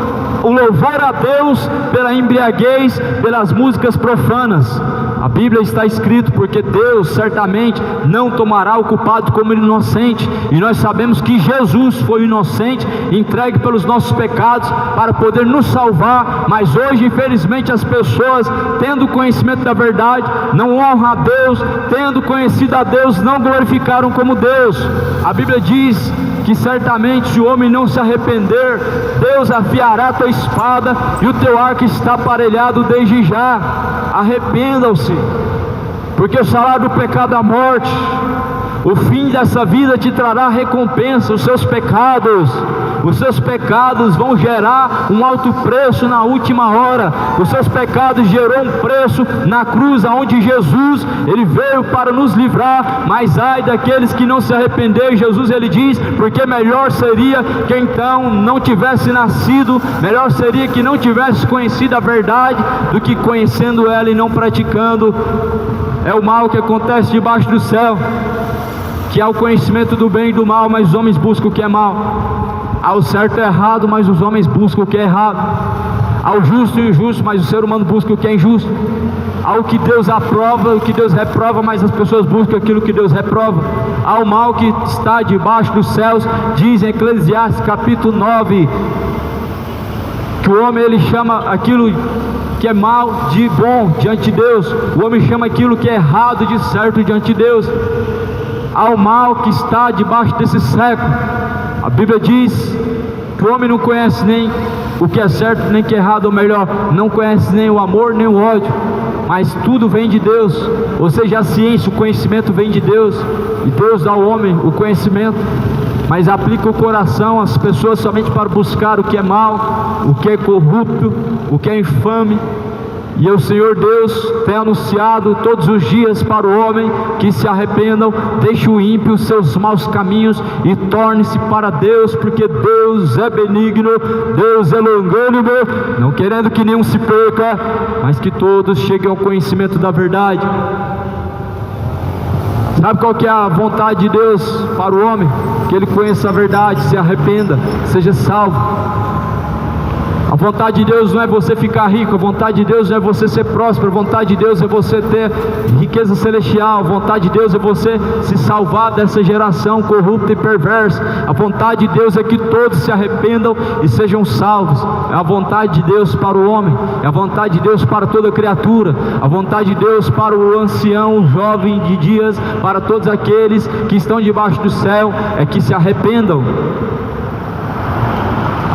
o louvor a Deus pela embriaguez, pelas músicas profanas. A Bíblia está escrito: porque Deus certamente não tomará o culpado como inocente, e nós sabemos que Jesus foi inocente, entregue pelos nossos pecados para poder nos salvar. Mas hoje infelizmente as pessoas, tendo conhecimento da verdade, não honram a Deus, tendo conhecido a Deus, não glorificaram como Deus. A Bíblia diz que certamente se o homem não se arrepender, Deus afiará a tua espada e o teu arco está aparelhado desde já. Arrependam-se, porque o salário do pecado é a morte. O fim dessa vida te trará recompensa. Os seus pecados vão gerar um alto preço na última hora. Os seus pecados gerou um preço na cruz, aonde Jesus ele veio para nos livrar. Mas ai daqueles que não se arrependerem. Jesus ele diz: porque melhor seria que então não tivesse nascido, melhor seria que não tivesse conhecido a verdade, do que conhecendo ela e não praticando. É o mal que acontece debaixo do céu, que há o conhecimento do bem e do mal, mas os homens buscam o que é mal. Há o certo e o errado, mas os homens buscam o que é errado. Há o justo e o injusto, mas o ser humano busca o que é injusto. Há o que Deus aprova, o que Deus reprova, mas as pessoas buscam aquilo que Deus reprova. Há o mal que está debaixo dos céus, diz em Eclesiastes capítulo 9, que o homem ele chama aquilo que é mal de bom diante de Deus. O homem chama aquilo que é errado de certo diante de Deus. Há o mal que está debaixo desse século. A Bíblia diz que o homem não conhece nem o que é certo nem o que é errado, ou melhor, não conhece nem o amor nem o ódio, mas tudo vem de Deus. Ou seja, a ciência, o conhecimento vem de Deus, e Deus dá ao homem o conhecimento, mas aplica o coração às pessoas somente para buscar o que é mal, o que é corrupto, o que é infame. E o Senhor Deus tem anunciado todos os dias para o homem que se arrependam, deixe o ímpio os seus maus caminhos e torne-se para Deus, porque Deus é benigno, Deus é longânimo, não querendo que nenhum se perca, mas que todos cheguem ao conhecimento da verdade. Sabe qual que é a vontade de Deus para o homem? Que ele conheça a verdade, se arrependa, seja salvo. A vontade de Deus não é você ficar rico, a vontade de Deus não é você ser próspero, a vontade de Deus é você ter riqueza celestial, a vontade de Deus é você se salvar dessa geração corrupta e perversa. A vontade de Deus é que todos se arrependam e sejam salvos. É a vontade de Deus para o homem, é a vontade de Deus para toda criatura, a vontade de Deus para o ancião, o jovem de dias, para todos aqueles que estão debaixo do céu, é que se arrependam.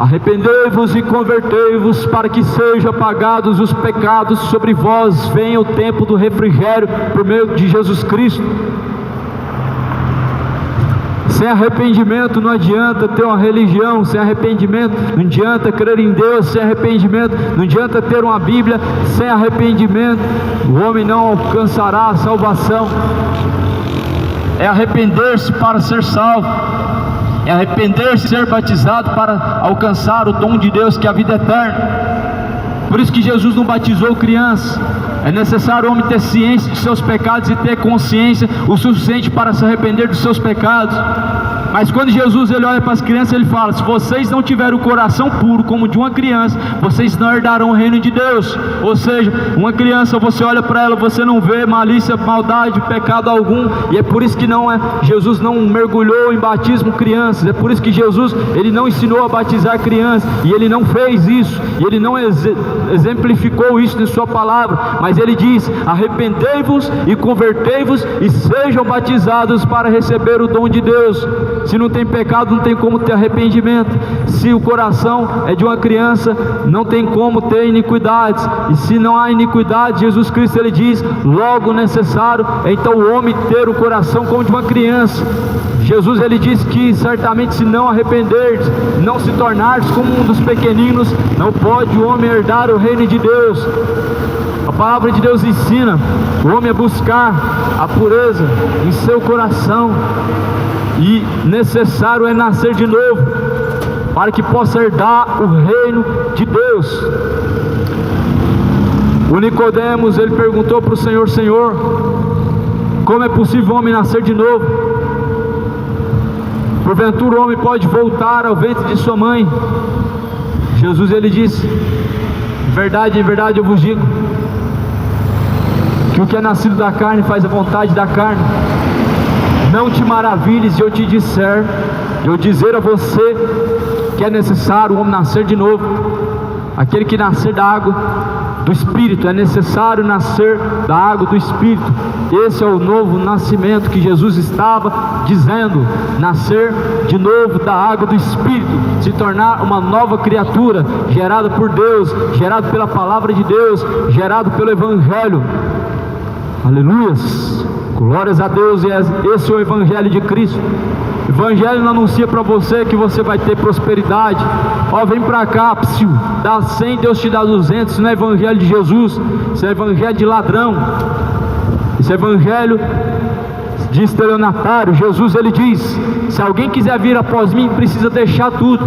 Arrependei-vos e convertei-vos, para que sejam apagados os pecados, sobre vós venha o tempo do refrigério, por meio de Jesus Cristo. Sem arrependimento não adianta ter uma religião, sem arrependimento não adianta crer em Deus, sem arrependimento não adianta ter uma Bíblia, sem arrependimento o homem não alcançará a salvação. É arrepender-se para ser salvo, é arrepender-se e ser batizado para alcançar o dom de Deus, que é a vida eterna. Por isso que Jesus não batizou crianças. É necessário o homem ter ciência de seus pecados e ter consciência o suficiente para se arrepender dos seus pecados. Mas quando Jesus ele olha para as crianças, ele fala: se vocês não tiverem o coração puro como de uma criança, vocês não herdarão o reino de Deus. Ou seja, uma criança, você olha para ela, você não vê malícia, maldade, pecado algum. E é por isso que Jesus não mergulhou em batismo crianças. É por isso que Jesus ele não ensinou a batizar crianças, e ele não fez isso, e ele não exemplificou isso em sua palavra. Mas ele diz: arrependei-vos e convertei-vos e sejam batizados para receber o dom de Deus. Se não tem pecado, não tem como ter arrependimento. Se o coração é de uma criança, não tem como ter iniquidades. E se não há iniquidade, Jesus Cristo ele diz: logo necessário é então o homem ter o coração como de uma criança. Jesus ele diz que certamente se não arrependeres, não se tornares como um dos pequeninos, não pode o homem herdar o reino de Deus. A palavra de Deus ensina o homem a buscar a pureza em seu coração, e necessário é nascer de novo, para que possa herdar o reino de Deus. O Nicodemos, ele perguntou para o Senhor: Senhor, como é possível o homem nascer de novo? Porventura o homem pode voltar ao ventre de sua mãe? Jesus ele disse: em verdade eu vos digo, que o que é nascido da carne faz a vontade da carne. Não te maravilhes de eu dizer a você que é necessário o homem nascer de novo. Aquele que nascer da água do Espírito, é necessário nascer da água do Espírito. Esse é o novo nascimento que Jesus estava dizendo: nascer de novo da água do Espírito, se tornar uma nova criatura, gerada por Deus, gerado pela palavra de Deus, gerado pelo Evangelho. Aleluias, glórias a Deus. E esse é o Evangelho de Cristo. O Evangelho não anuncia para você que você vai ter prosperidade. Ó, vem para cá, psiu, dá 100, Deus te dá 200. Isso não é Evangelho de Jesus, isso é Evangelho de ladrão, isso é Evangelho de estelionatário. Jesus ele diz: se alguém quiser vir após mim, precisa deixar tudo,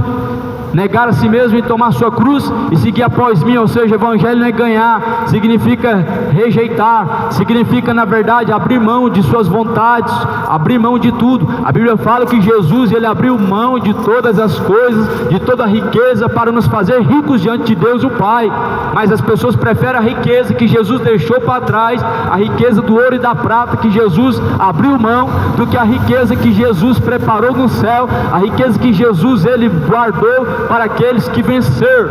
negar a si mesmo e tomar sua cruz e seguir após mim. Ou seja, evangelho não é ganhar, significa rejeitar, significa na verdade abrir mão de suas vontades, abrir mão de tudo. A Bíblia fala que Jesus ele abriu mão de todas as coisas, de toda a riqueza, para nos fazer ricos diante de Deus o Pai. Mas as pessoas preferem a riqueza que Jesus deixou para trás, a riqueza do ouro e da prata que Jesus abriu mão, do que a riqueza que Jesus preparou no céu, a riqueza que Jesus ele guardou para aqueles que venceram.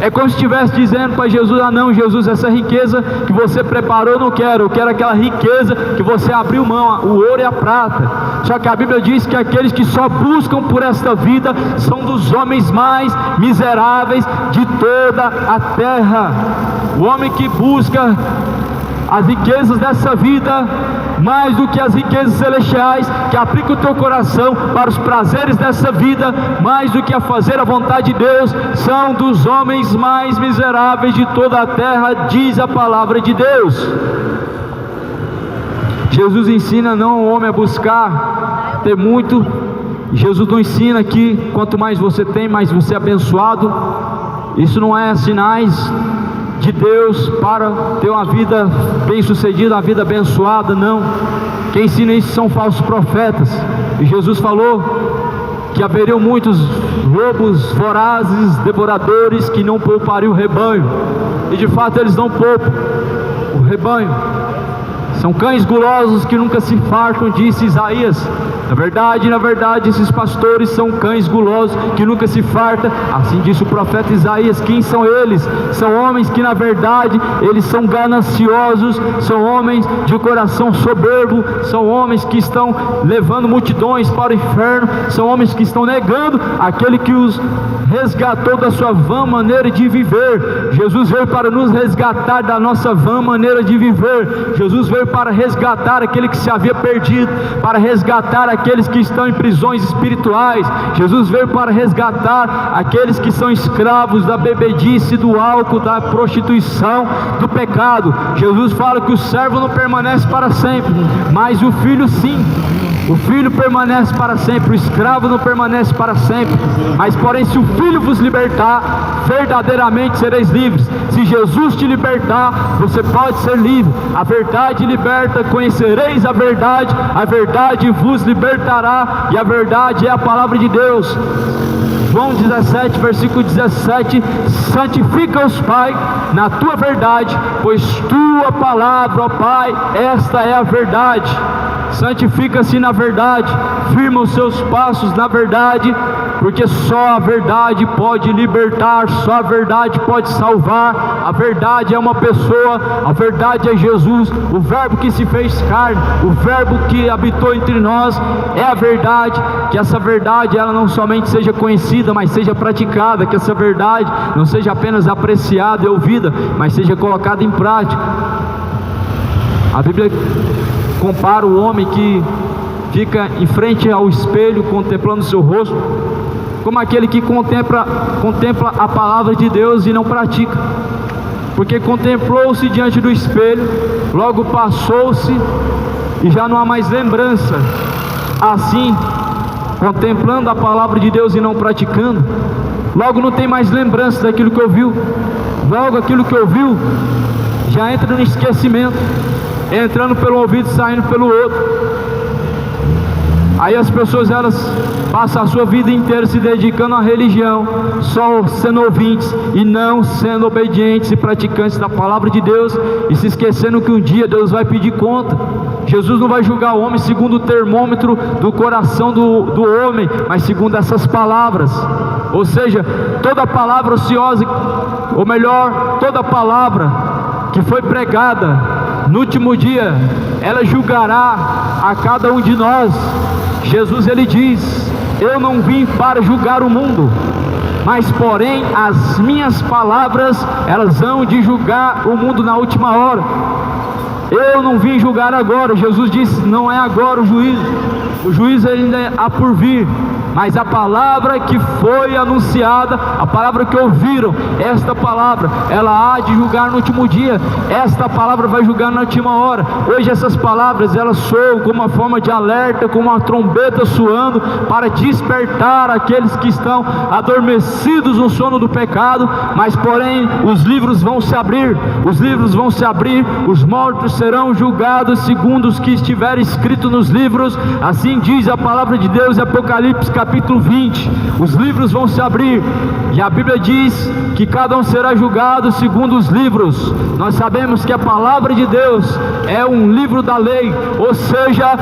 É como se estivesse dizendo para Jesus: ah não, Jesus, essa riqueza que você preparou eu não quero, eu quero aquela riqueza que você abriu mão, o ouro e a prata. Só que a Bíblia diz que aqueles que só buscam por esta vida são dos homens mais miseráveis de toda a terra. O homem que busca as riquezas dessa vida mais do que as riquezas celestiais, que aplica o teu coração para os prazeres dessa vida, mais do que a fazer a vontade de Deus, são dos homens mais miseráveis de toda a terra, diz a palavra de Deus. Jesus ensina não o homem a buscar ter muito. Jesus não ensina que quanto mais você tem, mais você é abençoado. Isso não é sinais de Deus para ter uma vida bem sucedida, uma vida abençoada, não. Quem ensina isso são falsos profetas. E Jesus falou que haveriam muitos lobos vorazes, devoradores, que não poupariam o rebanho. E de fato eles não poupam o rebanho. São cães gulosos que nunca se fartam, disse Isaías. Na verdade, esses pastores são cães gulosos que nunca se fartam. Assim disse o profeta Isaías. Quem são eles? São homens que na verdade eles são gananciosos, são homens de coração soberbo, são homens que estão levando multidões para o inferno, são homens que estão negando aquele que os resgatou da sua vã maneira de viver. Jesus veio para nos resgatar da nossa vã maneira de viver. Jesus veio para resgatar aquele que se havia perdido, para resgatar aqueles que estão em prisões espirituais. Jesus veio para resgatar aqueles que são escravos da bebedice, do álcool, da prostituição, do pecado. Jesus fala que o servo não permanece para sempre, mas o filho sim. O filho permanece para sempre, o escravo não permanece para sempre. Mas porém, se o filho vos libertar, verdadeiramente sereis livres. Se Jesus te libertar, você pode ser livre. A verdade liberta, conhecereis a verdade vos libertará, e a verdade é a palavra de Deus. João 17, versículo 17: santifica-os, Pai, na tua verdade, pois tua palavra, ó Pai, esta é a verdade. Santifica-se na verdade, firma os seus passos na verdade, porque só a verdade pode libertar, só a verdade pode salvar. A verdade é uma pessoa, a verdade é Jesus, o verbo que se fez carne, o verbo que habitou entre nós, é a verdade. Que essa verdade ela não somente seja conhecida, mas seja praticada, que essa verdade não seja apenas apreciada e ouvida, mas seja colocada em prática. A Bíblia compara o homem que fica em frente ao espelho contemplando o seu rosto, como aquele que contempla a palavra de Deus e não pratica. Porque contemplou-se diante do espelho, logo passou-se e já não há mais lembrança. Assim, contemplando a palavra de Deus e não praticando, logo não tem mais lembrança daquilo que ouviu. Logo aquilo que ouviu já entra no esquecimento, entrando pelo ouvido e saindo pelo outro. Aí as pessoas elas passam a sua vida inteira se dedicando à religião, só sendo ouvintes e não sendo obedientes e praticantes da palavra de Deus, e se esquecendo que um dia Deus vai pedir conta. Jesus não vai julgar o homem segundo o termômetro do coração do homem, mas segundo essas palavras. Ou seja, toda palavra ociosa, ou melhor, toda palavra que foi pregada no último dia, ela julgará a cada um de nós. Jesus ele diz: eu não vim para julgar o mundo, mas porém as minhas palavras elas hão de julgar o mundo na última hora. Eu não vim julgar agora. Jesus disse: não é agora o juízo ainda há por vir. Mas a palavra que foi anunciada, a palavra que ouviram, esta palavra, ela há de julgar no último dia. Esta palavra vai julgar na última hora. Hoje essas palavras, elas soam como uma forma de alerta, como uma trombeta soando, para despertar aqueles que estão adormecidos no sono do pecado. Mas porém, os livros vão se abrir, os mortos serão julgados segundo os que estiverem escritos nos livros. Assim diz a palavra de Deus em Apocalipse capítulo 20, os livros vão se abrir, e a Bíblia diz que cada um será julgado segundo os livros. Nós sabemos que a palavra de Deus é um livro da lei, ou seja,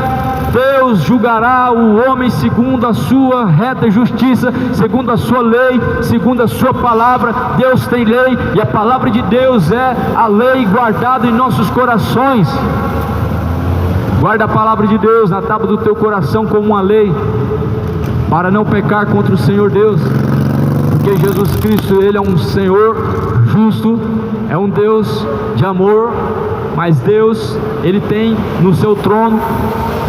Deus julgará o homem segundo a sua reta justiça, segundo a sua lei, segundo a sua palavra. Deus tem lei, e a palavra de Deus é a lei guardada em nossos corações. Guarda a palavra de Deus na tábua do teu coração como uma lei, para não pecar contra o Senhor Deus, porque Jesus Cristo, Ele é um Senhor justo, é um Deus de amor, mas Deus Ele tem no seu trono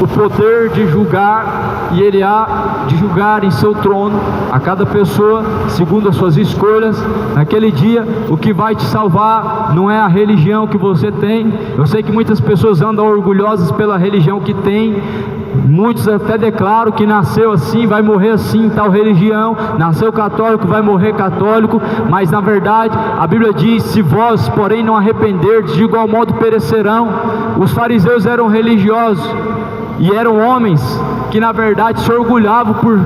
o poder de julgar, e Ele há de julgar em seu trono a cada pessoa segundo as suas escolhas. Naquele dia, o que vai te salvar não é a religião que você tem. Eu sei que muitas pessoas andam orgulhosas pela religião que tem. Muitos até declaram que nasceu assim, vai morrer assim em tal religião. Nasceu católico, vai morrer católico. Mas na verdade, a Bíblia diz: se vós, porém, não arrependerdes, de igual modo perecerão. Os fariseus eram religiosos e eram homens que na verdade se orgulhavam por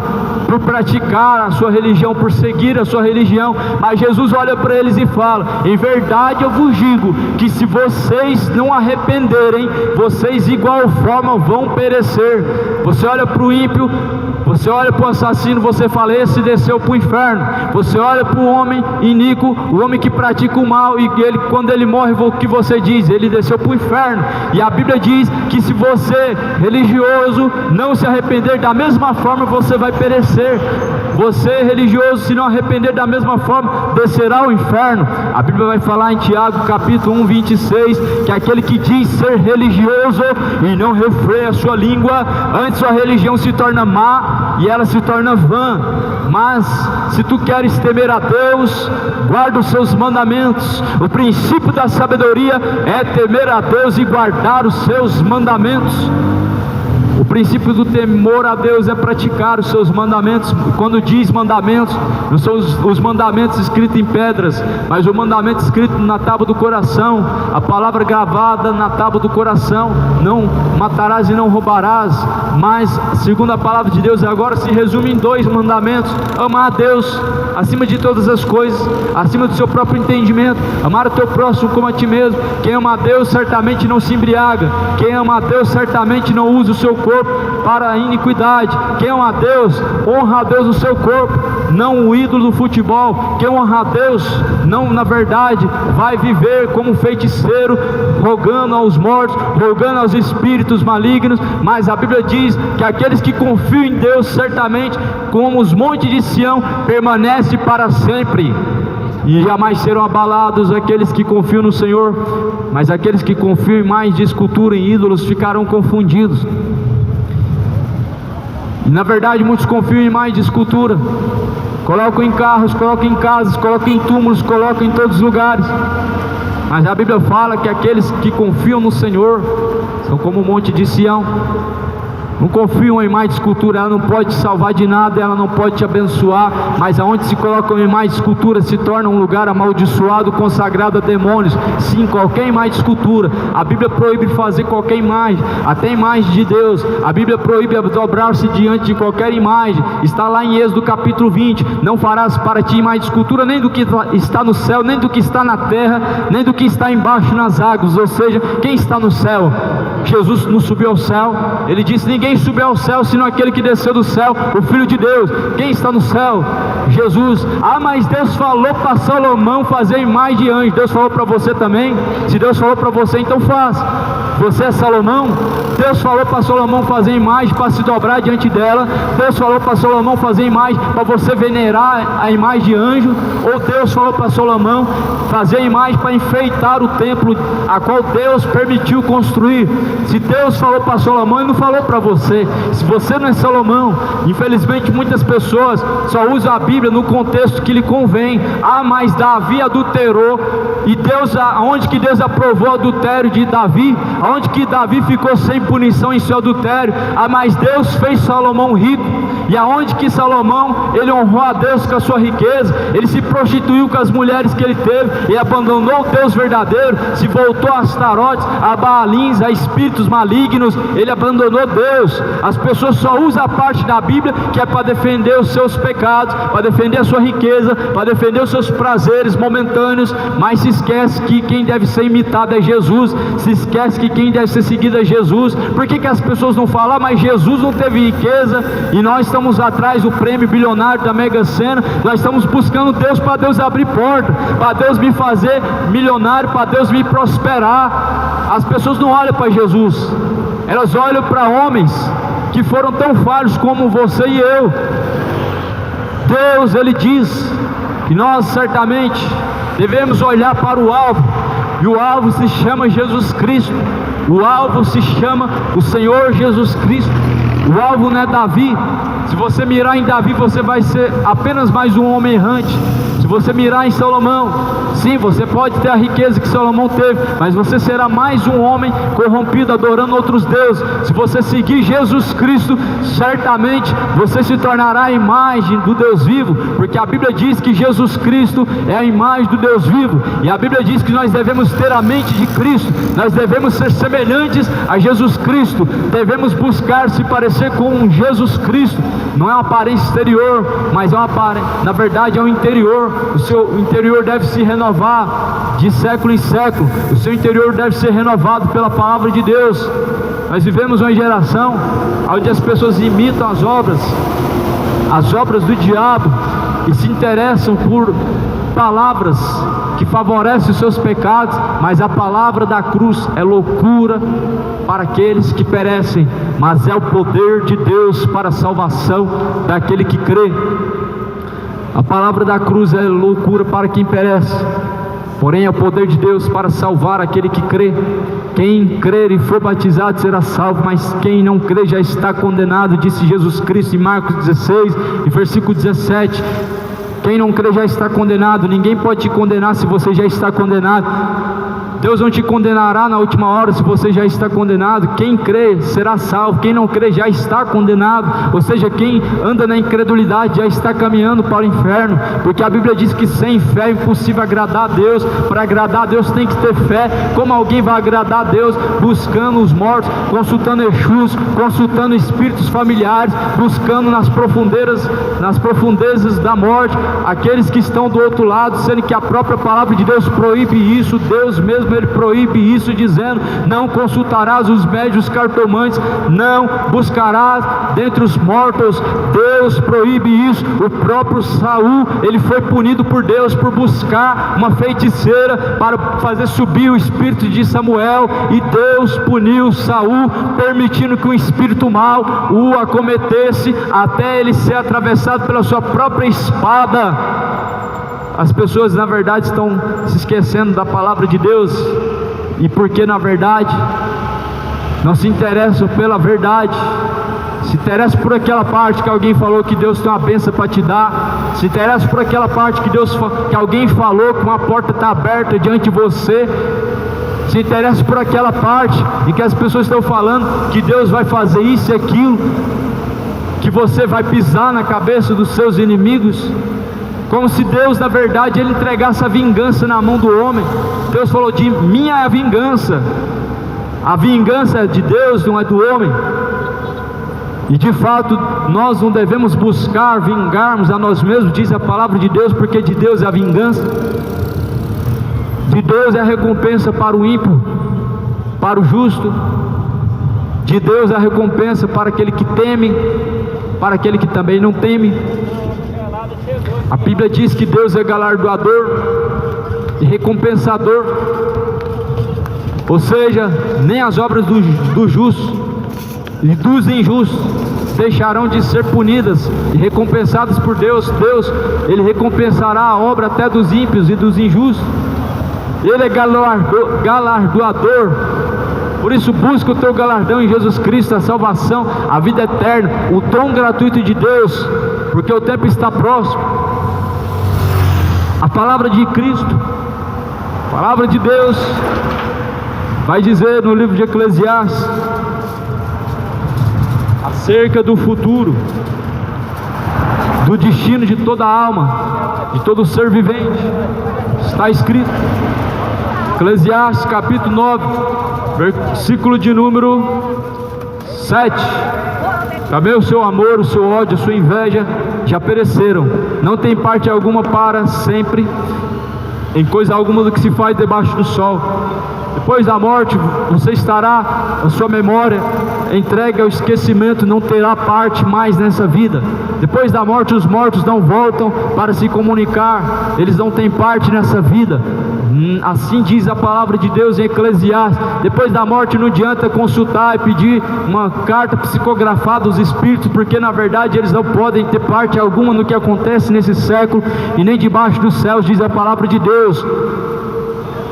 praticar a sua religião, por seguir a sua religião. Mas Jesus olha para eles e fala: em verdade eu vos digo que se vocês não arrependerem, vocês de igual forma vão perecer. Você olha para o ímpio, você olha para o assassino, você fala: esse desceu para o inferno. Você olha para o homem iníquo, o homem que pratica o mal, e ele, quando ele morre, o que você diz? Ele desceu para o inferno. E a Bíblia diz que se você, religioso, não se arrepender, da mesma forma você vai perecer. Você, religioso, se não arrepender, da mesma forma descerá ao inferno. A Bíblia vai falar em Tiago capítulo 1, 26, que aquele que diz ser religioso e não refreia a sua língua, antes sua religião se torna má e ela se torna vã. Mas se tu queres temer a Deus, guarda os seus mandamentos. O princípio da sabedoria é temer a Deus e guardar os seus mandamentos. O princípio do temor a Deus é praticar os seus mandamentos. Quando diz mandamentos, não são os mandamentos escritos em pedras, mas o mandamento escrito na tábua do coração, a palavra gravada na tábua do coração: não matarás e não roubarás. Mas segundo a palavra de Deus, agora se resume em 2 mandamentos: amar a Deus acima de todas as coisas, acima do seu próprio entendimento, amar o teu próximo como a ti mesmo. Quem ama a Deus certamente não se embriaga. Quem ama a Deus certamente não usa o seu corpo para a iniquidade. Quem ama a Deus, honra a Deus no seu corpo, não o ídolo do futebol. Quem honra a Deus, não, na verdade, vai viver como um feiticeiro, rogando aos mortos, rogando aos espíritos malignos. Mas a Bíblia diz que aqueles que confiam em Deus, certamente, como os montes de Sião, permanecem para sempre, e jamais serão abalados. Aqueles que confiam no Senhor. Mas aqueles que confiam em mais de escultura, em ídolos, ficarão confundidos. E na verdade muitos confiam em mais de escultura, colocam em carros, colocam em casas, colocam em túmulos, colocam em todos os lugares. Mas a Bíblia fala que aqueles que confiam no Senhor são como o monte de Sião. Não confiam em mais de escultura. Ela não pode te salvar de nada, ela não pode te abençoar. Mas aonde se colocam em mais de escultura, se torna um lugar amaldiçoado, consagrado a demônios. Sim, qualquer imagem de escultura. A Bíblia proíbe fazer qualquer imagem, até imagem de Deus. A Bíblia proíbe dobrar-se diante de qualquer imagem. Está lá em Êxodo capítulo 20: não farás para ti imagem de escultura, nem do que está no céu, nem do que está na terra, nem do que está embaixo nas águas. Ou seja, quem está no céu? Jesus não subiu ao céu. Ele disse: ninguém subiu ao céu senão aquele que desceu do céu, o Filho de Deus. Quem está no céu? Jesus. Ah, mas Deus falou para Salomão fazer imagem de anjo. Deus falou para você também? Se Deus falou para você, então faz. Você é Salomão? Deus falou para Salomão fazer imagem para se dobrar diante dela? Deus falou para Salomão fazer imagem para você venerar a imagem de anjo? Ou Deus falou para Salomão fazer imagem para enfeitar o templo a qual Deus permitiu construir? Se Deus falou para Salomão, Ele não falou para você. Se você não é Salomão, infelizmente muitas pessoas só usam a Bíblia no contexto que lhe convém. Ah, mas Davi adulterou, e Deus, aonde que Deus aprovou o adultério de Davi? Aonde que Davi ficou sem punição em seu adultério? Ah, mas Deus fez Salomão rico. E aonde que Salomão, ele honrou a Deus com a sua riqueza? Ele se prostituiu com as mulheres que ele teve, e abandonou o Deus verdadeiro, se voltou a Astarotes, a Baalins, a espíritos malignos. Ele abandonou Deus. As pessoas só usam a parte da Bíblia que é para defender os seus pecados, para defender a sua riqueza, para defender os seus prazeres momentâneos, mas se esquece que quem deve ser imitado é Jesus. Se esquece que quem deve ser seguido é Jesus. Por que as pessoas não falam: mas Jesus não teve riqueza e nós estamos atrás do prêmio bilionário da Mega Sena? Nós estamos buscando Deus para Deus abrir porta, para Deus me fazer milionário, para Deus me prosperar. As pessoas não olham para Jesus, elas olham para homens que foram tão falhos como você e eu. Deus, Ele diz que nós certamente devemos olhar para o alvo, e o alvo se chama Jesus Cristo. O alvo se chama o Senhor Jesus Cristo. O alvo não é Davi. Se você mirar em Davi, você vai ser apenas mais um homem errante. Se você mirar em Salomão, sim, você pode ter a riqueza que Salomão teve, mas você será mais um homem corrompido, adorando outros deuses. Se você seguir Jesus Cristo, certamente você se tornará a imagem do Deus vivo, porque a Bíblia diz que Jesus Cristo é a imagem do Deus vivo, e a Bíblia diz que nós devemos ter a mente de Cristo, nós devemos ser semelhantes a Jesus Cristo, devemos buscar se parecer com Jesus Cristo. Não é uma aparência exterior, mas é uma aparência, na verdade é um interior. O seu interior deve se renovar de século em século. O seu interior deve ser renovado pela palavra de Deus. Nós vivemos uma geração onde as pessoas imitam as obras do diabo, e se interessam por palavras que favorecem os seus pecados, mas a palavra da cruz é loucura para aqueles que perecem, mas é o poder de Deus para a salvação daquele que crê. A palavra da cruz é loucura para quem perece, porém é o poder de Deus para salvar aquele que crê. Quem crer e for batizado será salvo, mas quem não crê já está condenado, disse Jesus Cristo em Marcos 16, e versículo 17. Quem não crê já está condenado. Ninguém pode te condenar se você já está condenado. Deus não te condenará na última hora se você já está condenado. Quem crê será salvo, quem não crê já está condenado. Ou seja, quem anda na incredulidade já está caminhando para o inferno, porque a Bíblia diz que sem fé é impossível agradar a Deus. Para agradar a Deus tem que ter fé. Como alguém vai agradar a Deus? Buscando os mortos, consultando Exus, consultando espíritos familiares, buscando nas profundezas da morte aqueles que estão do outro lado, sendo que a própria palavra de Deus proíbe isso. Deus mesmo, Ele proíbe isso, dizendo: não consultarás os médios cartomantes, não buscarás dentre os mortos. Deus proíbe isso. O próprio Saul, ele foi punido por Deus por buscar uma feiticeira para fazer subir o espírito de Samuel, e Deus puniu Saul, permitindo que um espírito mau o acometesse, até ele ser atravessado pela sua própria espada. As pessoas na verdade estão se esquecendo da palavra de Deus, e porque na verdade não se interessam pela verdade, se interessam por aquela parte que alguém falou que Deus tem uma bênção para te dar, se interessam por aquela parte que alguém falou que uma porta está aberta diante de você, se interessam por aquela parte em que as pessoas estão falando que Deus vai fazer isso e aquilo, que você vai pisar na cabeça dos seus inimigos, como se Deus na verdade Ele entregasse a vingança na mão do homem. Deus falou: de minha é a vingança é de Deus, não é do homem. E de fato nós não devemos buscar vingarmos a nós mesmos, diz a palavra de Deus, porque de Deus é a vingança, de Deus é a recompensa para o ímpio, para o justo, de Deus é a recompensa para aquele que teme, para aquele que também não teme. A Bíblia diz que Deus é galardoador e recompensador, ou seja, nem as obras do justo e dos injustos deixarão de ser punidas e recompensadas por Deus. Deus, Ele recompensará a obra até dos ímpios e dos injustos. Ele é galardoador. Por isso busca o teu galardão em Jesus Cristo, a salvação, a vida eterna, o dom gratuito de Deus, porque o tempo está próximo. A palavra de Cristo, a palavra de Deus, vai dizer no livro de Eclesiastes acerca do futuro, do destino de toda alma, de todo ser vivente. Está escrito, Eclesiastes capítulo 9, versículo de número 7: também o seu amor, o seu ódio, a sua inveja já pereceram, não tem parte alguma para sempre em coisa alguma do que se faz debaixo do sol. Depois da morte você estará, a sua memória entregue ao esquecimento, não terá parte mais nessa vida. Depois da morte os mortos não voltam para se comunicar, eles não têm parte nessa vida. Assim diz a palavra de Deus em Eclesiastes. Depois da morte não adianta consultar e pedir uma carta psicografada dos espíritos, porque na verdade eles não podem ter parte alguma no que acontece nesse século e nem debaixo dos céus, diz a palavra de Deus.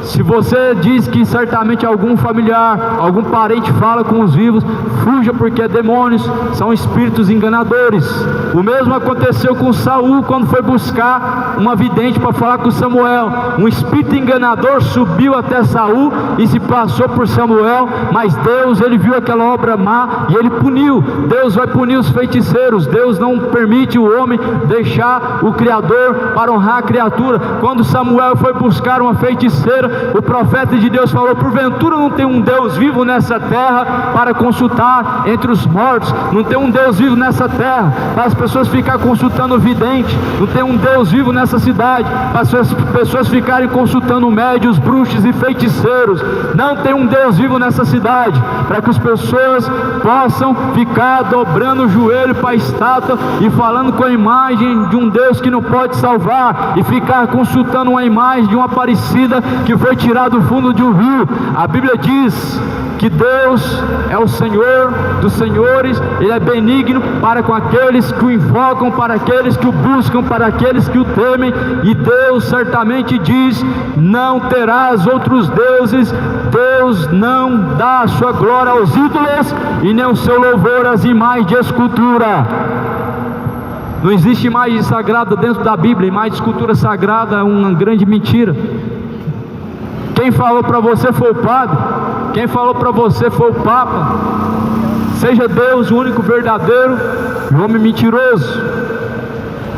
Se você diz que certamente algum familiar, algum parente fala com os vivos, fuja, porque demônios são espíritos enganadores. O mesmo aconteceu com Saul quando foi buscar uma vidente para falar com Samuel. Um espírito enganador subiu até Saul e se passou por Samuel, mas Deus, ele viu aquela obra má e ele puniu. Deus vai punir os feiticeiros. Deus não permite o homem deixar o Criador para honrar a criatura. Quando Samuel foi buscar uma feiticeira, o profeta de Deus falou: porventura não tem um Deus vivo nessa terra para consultar entre os mortos? Não tem um Deus vivo nessa terra para as pessoas ficarem consultando o vidente? Não tem um Deus vivo nessa cidade para as pessoas ficarem consultando médios, bruxos e feiticeiros? Não tem um Deus vivo nessa cidade para que as pessoas possam ficar dobrando o joelho para a estátua e falando com a imagem de um Deus que não pode salvar, e ficar consultando uma imagem de uma Aparecida que foi tirado do fundo de um rio. A Bíblia diz que Deus é o Senhor dos senhores, Ele é benigno para com aqueles que o invocam, para aqueles que o buscam, para aqueles que o temem. E Deus certamente diz: não terás outros deuses. Deus não dá a sua glória aos ídolos e nem o seu louvor às imagens de escultura. Não existe imagem sagrada dentro da Bíblia. Imagem de escultura sagrada é uma grande mentira. Quem falou para você foi o padre. Quem falou para você foi o Papa. Seja Deus o único verdadeiro e o homem mentiroso.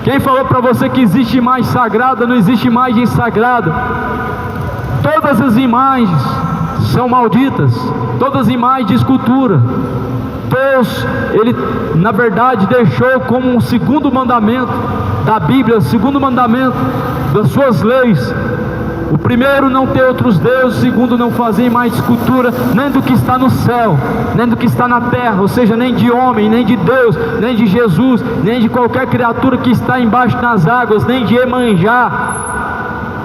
Quem falou para você que existe imagem sagrada? Não existe imagem sagrada. Todas as imagens são malditas. Todas as imagens de escultura. Deus, Ele na verdade deixou como um segundo mandamento da Bíblia, segundo mandamento das suas leis. O primeiro, não ter outros deuses. O segundo, não fazer mais escultura, nem do que está no céu, nem do que está na terra, ou seja, nem de homem, nem de Deus, nem de Jesus, nem de qualquer criatura que está embaixo das águas, nem de Iemanjá.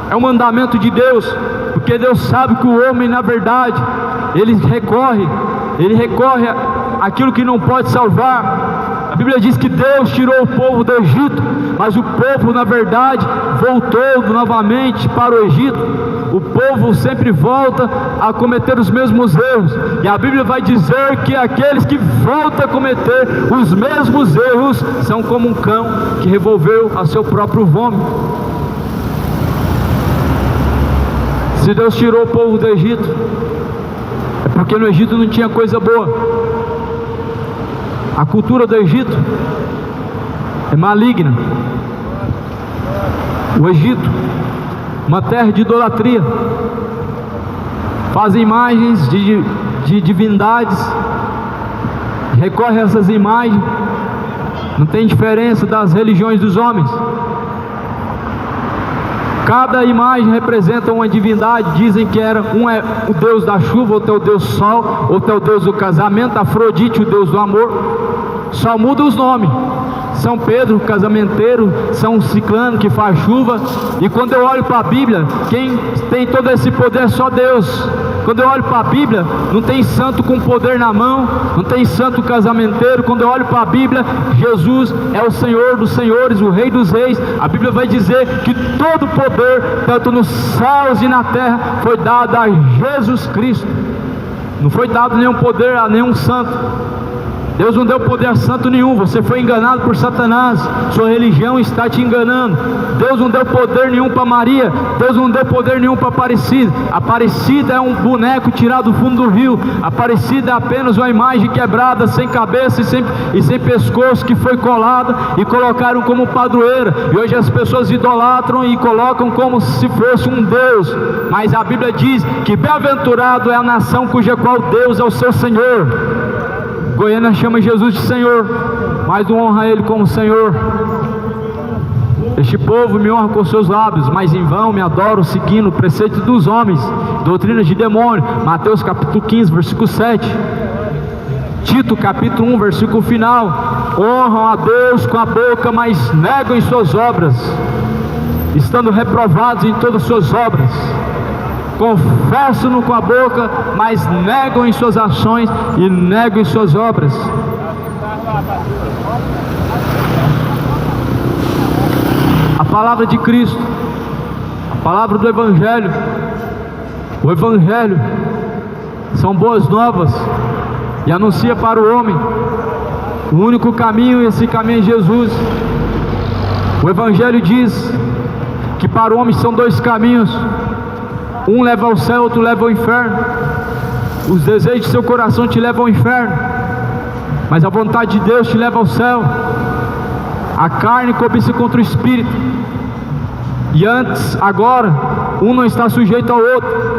É um mandamento de Deus, porque Deus sabe que o homem, na verdade, ele recorre àquilo que não pode salvar. A Bíblia diz que Deus tirou o povo do Egito, mas o povo, na verdade, voltou novamente para o Egito. O povo sempre volta a cometer os mesmos erros, e a Bíblia vai dizer que aqueles que voltam a cometer os mesmos erros são como um cão que revolveu a seu próprio vômito. Se Deus tirou o povo do Egito, é porque no Egito não tinha coisa boa. A cultura do Egito é maligna. O Egito, uma terra de idolatria, faz imagens de divindades, recorre a essas imagens. Não tem diferença das religiões dos homens. Cada imagem representa uma divindade. Dizem que um é o Deus da chuva, outro é o Deus Sol, outro é o Deus do casamento, Afrodite, o Deus do amor. Só muda os nomes. São Pedro, casamenteiro, São Ciclano, que faz chuva. E quando eu olho para a Bíblia, quem tem todo esse poder é só Deus. Quando eu olho para a Bíblia, não tem santo com poder na mão, não tem santo casamenteiro. Quando eu olho para a Bíblia, Jesus é o Senhor dos senhores, o Rei dos reis. A Bíblia vai dizer que todo poder, tanto nos céus e na terra, foi dado a Jesus Cristo. Não foi dado nenhum poder a nenhum santo. Deus não deu poder a santo nenhum. Você foi enganado por Satanás. Sua religião está te enganando. Deus não deu poder nenhum para Maria. Deus não deu poder nenhum para Aparecida. Aparecida é um boneco tirado do fundo do rio. Aparecida é apenas uma imagem quebrada, sem cabeça e sem pescoço, que foi colada e colocaram como padroeira. E hoje as pessoas idolatram e colocam como se fosse um Deus. Mas a Bíblia diz que bem-aventurado é a nação cuja qual Deus é o seu Senhor. Goiânia chama Jesus de Senhor, mas não honra Ele como Senhor. Este povo me honra com seus lábios, mas em vão me adoram, seguindo o preceito dos homens, doutrinas de demônio. Mateus capítulo 15, versículo 7. Tito capítulo 1, versículo final. Honram a Deus com a boca, mas negam em suas obras, estando reprovados em todas as suas obras. Confessam-no com a boca, mas negam em suas ações e negam em suas obras. A palavra de Cristo, a palavra do Evangelho, O Evangelho são boas novas e anuncia para o homem o único caminho, e esse caminho é Jesus. O Evangelho diz que para o homem são dois caminhos: um leva ao céu, outro leva ao inferno. Os desejos de seu coração te levam ao inferno, mas a vontade de Deus te leva ao céu. A carne cobiça contra o espírito, e antes, agora, um não está sujeito ao outro.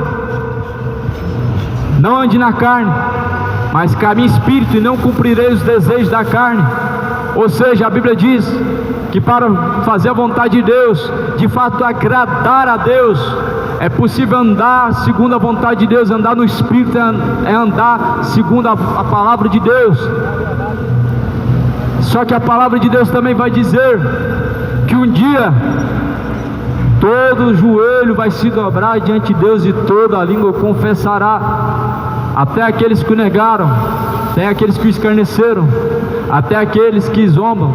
Não ande na carne, mas caminhe espírito, e não cumprirei os desejos da carne. Ou seja, a Bíblia diz que para fazer a vontade de Deus, de fato agradar a Deus, é possível andar segundo a vontade de Deus. Andar no Espírito é andar segundo a palavra de Deus. Só que a palavra de Deus também vai dizer que um dia todo joelho vai se dobrar diante de Deus e toda a língua confessará. Até aqueles que o negaram, até aqueles que o escarneceram, até aqueles que zombam,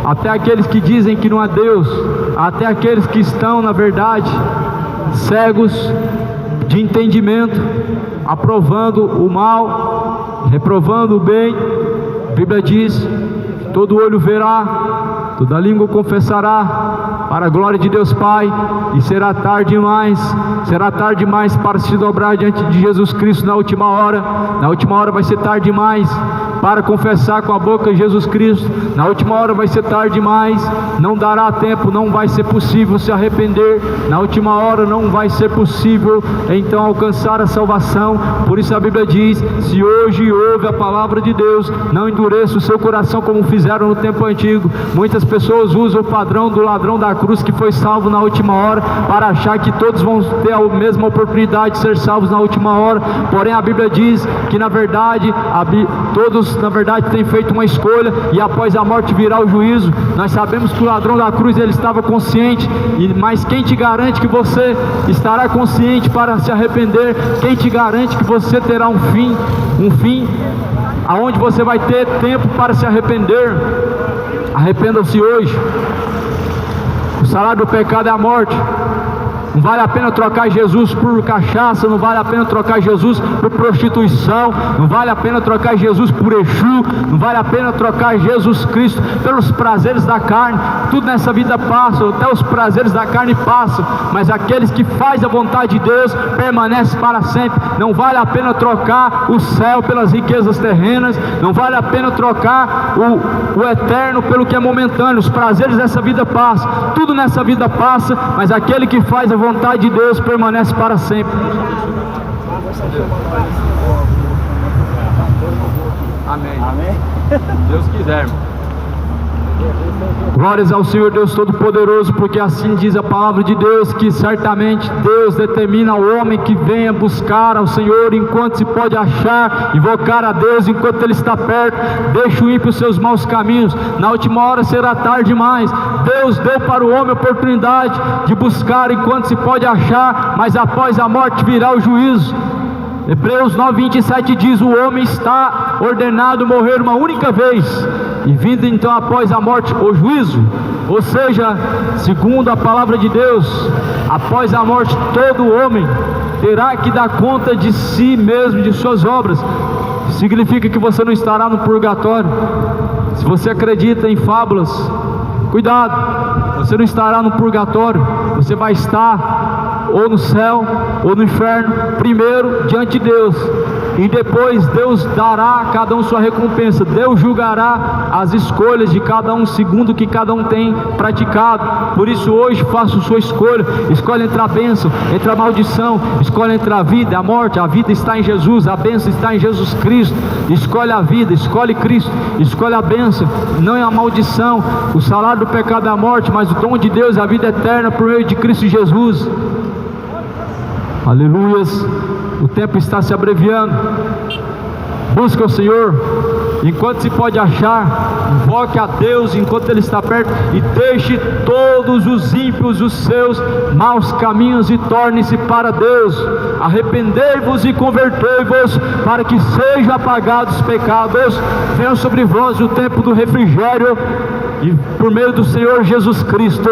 até aqueles que dizem que não há Deus, até aqueles que estão, na verdade, cegos de entendimento, aprovando o mal, reprovando o bem. A Bíblia diz: todo olho verá, toda língua confessará, para a glória de Deus Pai. E será tarde demais para se dobrar diante de Jesus Cristo na última hora. Na última hora vai ser tarde demais para confessar com a boca Jesus Cristo. Na última hora vai ser tarde demais, não dará tempo, não vai ser possível se arrepender. Na última hora não vai ser possível então alcançar a salvação. Por isso a Bíblia diz: se hoje ouve a palavra de Deus, não endureça o seu coração como fizeram no tempo antigo. Muitas pessoas usam o padrão do ladrão da cruz que foi salvo na última hora, para achar que todos vão ter a mesma oportunidade de ser salvos na última hora. Porém a Bíblia diz que na verdade todos na verdade têm feito uma escolha, e após a morte virá o juízo. Nós sabemos que o ladrão da cruz ele estava consciente, mas quem te garante que você estará consciente para se arrepender? Quem te garante que você terá um fim aonde você vai ter tempo para se arrepender? Arrependam-se hoje. O salário do pecado é a morte. Não vale a pena trocar Jesus por cachaça, não vale a pena trocar Jesus por prostituição, não vale a pena trocar Jesus por Exu, não vale a pena trocar Jesus Cristo pelos prazeres da carne. Tudo nessa vida passa, até os prazeres da carne passam, mas aqueles que fazem a vontade de Deus permanecem para sempre. Não vale a pena trocar o céu pelas riquezas terrenas, não vale a pena trocar o eterno pelo que é momentâneo. Os prazeres dessa vida passam, tudo nessa vida passa, mas aquele que faz a vontade de Deus permanece para sempre. Amém. Amém. Deus quiser. Glórias ao Senhor Deus Todo-Poderoso, porque assim diz a palavra de Deus, que certamente Deus determina ao homem que venha buscar ao Senhor enquanto se pode achar, invocar a Deus enquanto Ele está perto. Deixa o ímpio os seus maus caminhos, na última hora será tarde demais. Deus deu para o homem a oportunidade de buscar enquanto se pode achar, mas após a morte virá o juízo. Hebreus 9:27 diz: o homem está ordenado morrer uma única vez, e vindo então após a morte o juízo. Ou seja, segundo a palavra de Deus, após a morte todo homem terá que dar conta de si mesmo, de suas obras. Significa que você não estará no purgatório. Se você acredita em fábulas, cuidado, você não estará no purgatório, você vai estar ou no céu ou no inferno, primeiro diante de Deus, e depois Deus dará a cada um sua recompensa. Deus julgará as escolhas de cada um segundo o que cada um tem praticado. Por isso hoje faça sua escolha. Escolhe entre a bênção, entre a maldição. Escolhe entre a vida e a morte. A vida está em Jesus, a bênção está em Jesus Cristo. Escolhe a vida, escolhe Cristo, escolhe a bênção, não é a maldição. O salário do pecado é a morte, mas o dom de Deus é a vida eterna por meio de Cristo Jesus. Aleluias. O tempo está se abreviando. Busca o Senhor enquanto se pode achar, invoque a Deus enquanto Ele está perto, e deixe todos os ímpios os seus maus caminhos e torne-se para Deus. Arrependei-vos e convertei-vos, para que sejam apagados os pecados. Venha sobre vós o tempo do refrigério. e por meio do Senhor Jesus Cristo,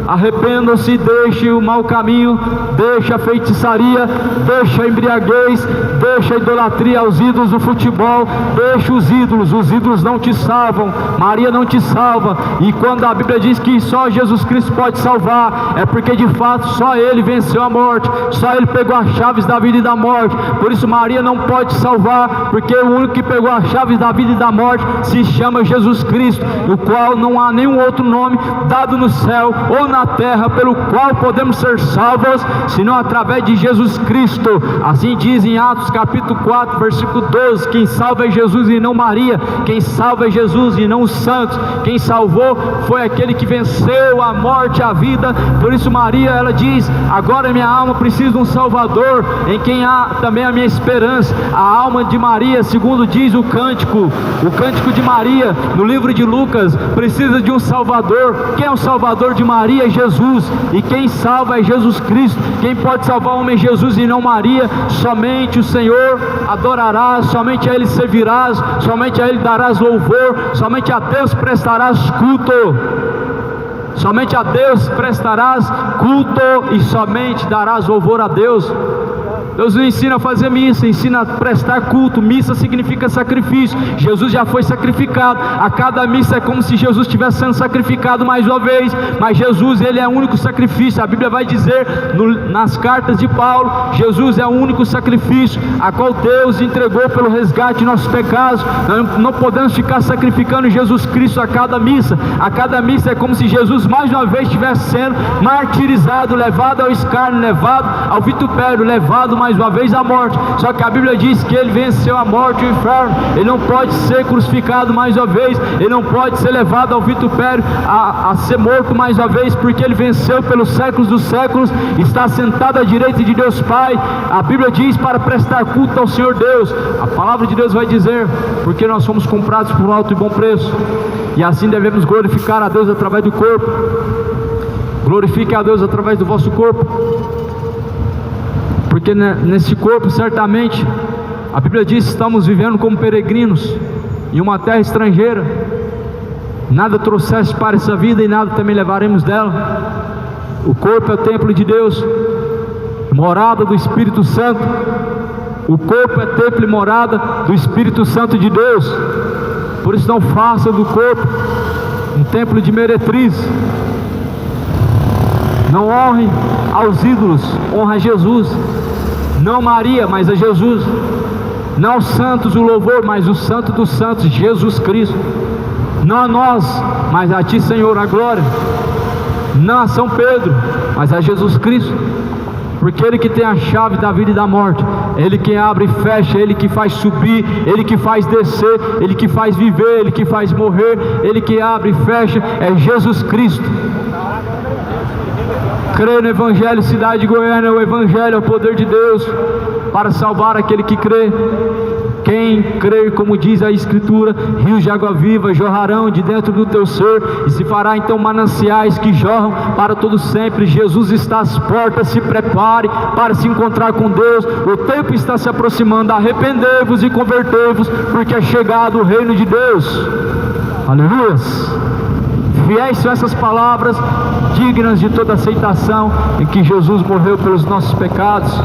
arrependam-se, deixe o mau caminho, deixe a feitiçaria, deixe a embriaguez, deixe a idolatria aos ídolos do futebol, deixe os ídolos não te salvam, Maria não te salva. E quando a Bíblia diz que só Jesus Cristo pode salvar, é porque de fato só Ele venceu a morte, só Ele pegou as chaves da vida e da morte. Por isso Maria não pode salvar, porque o único que pegou as chaves da vida e da morte se chama Jesus Cristo, no qual não há nenhum outro nome dado no céu ou na terra pelo qual podemos ser salvos, senão através de Jesus Cristo. Assim diz em Atos capítulo 4, versículo 12, quem salva é Jesus e não Maria, quem salva é Jesus e não os santos, quem salvou foi aquele que venceu a morte e a vida. Por isso Maria, ela diz, agora minha alma precisa de um Salvador, em quem há também a minha esperança. A alma de Maria, segundo diz o cântico de Maria, no livro de Lucas, precisa de um Salvador. Quem é o Salvador de Maria? É Jesus, e quem salva é Jesus Cristo. Quem pode salvar o homem é Jesus e não Maria. Somente o Senhor adorarás, somente a Ele servirás, somente a Ele darás louvor, somente a Deus prestarás culto. Somente a Deus prestarás culto e somente darás louvor a Deus. Deus nos ensina a fazer missa, ensina a prestar culto. Missa significa sacrifício. Jesus já foi sacrificado. A cada missa é como se Jesus estivesse sendo sacrificado mais uma vez. Mas Jesus, Ele é o único sacrifício. A Bíblia vai dizer nas cartas de Paulo, Jesus é o único sacrifício a qual Deus entregou pelo resgate de nossos pecados. Nós não podemos ficar sacrificando Jesus Cristo a cada missa. A cada missa é como se Jesus mais uma vez estivesse sendo martirizado, levado ao escárnio, levado ao vitupério, levado mais uma vez à morte. Só que a Bíblia diz que Ele venceu a morte e o inferno. Ele não pode ser crucificado mais uma vez, Ele não pode ser levado ao vitupério, a ser morto mais uma vez, porque Ele venceu pelos séculos dos séculos, está sentado à direita de Deus Pai. A Bíblia diz para prestar culto ao Senhor Deus. A palavra de Deus vai dizer, porque nós somos comprados por um alto e bom preço, e assim devemos glorificar a Deus através do corpo. Glorifique a Deus através do vosso corpo, porque nesse corpo certamente, a Bíblia diz, estamos vivendo como peregrinos em uma terra estrangeira. Nada trouxeste para essa vida e nada também levaremos dela. O corpo é o templo de Deus, morada do Espírito Santo. O corpo é templo e morada do Espírito Santo de Deus. Por isso não faça do corpo um templo de meretriz. Não honre aos ídolos, honra a Jesus. Não Maria, mas a Jesus. Não aos santos o louvor, mas o santo dos santos, Jesus Cristo. Não a nós, mas a Ti, Senhor, a glória. Não a São Pedro, mas a Jesus Cristo. Porque Ele que tem a chave da vida e da morte, Ele que abre e fecha, Ele que faz subir, Ele que faz descer, Ele que faz viver, Ele que faz morrer, Ele que abre e fecha, é Jesus Cristo. Crê no Evangelho, cidade de Goiânia. O Evangelho é o poder de Deus para salvar aquele que crê. Quem crer, como diz a Escritura, rios de água viva jorrarão de dentro do teu ser, e se fará então mananciais que jorram para todo sempre. Jesus está às portas, se prepare para se encontrar com Deus. O tempo está se aproximando. Arrependei-vos e convertei-vos, porque é chegado o reino de Deus. Aleluia. Fiéis são essas palavras, dignas de toda aceitação, em que Jesus morreu pelos nossos pecados.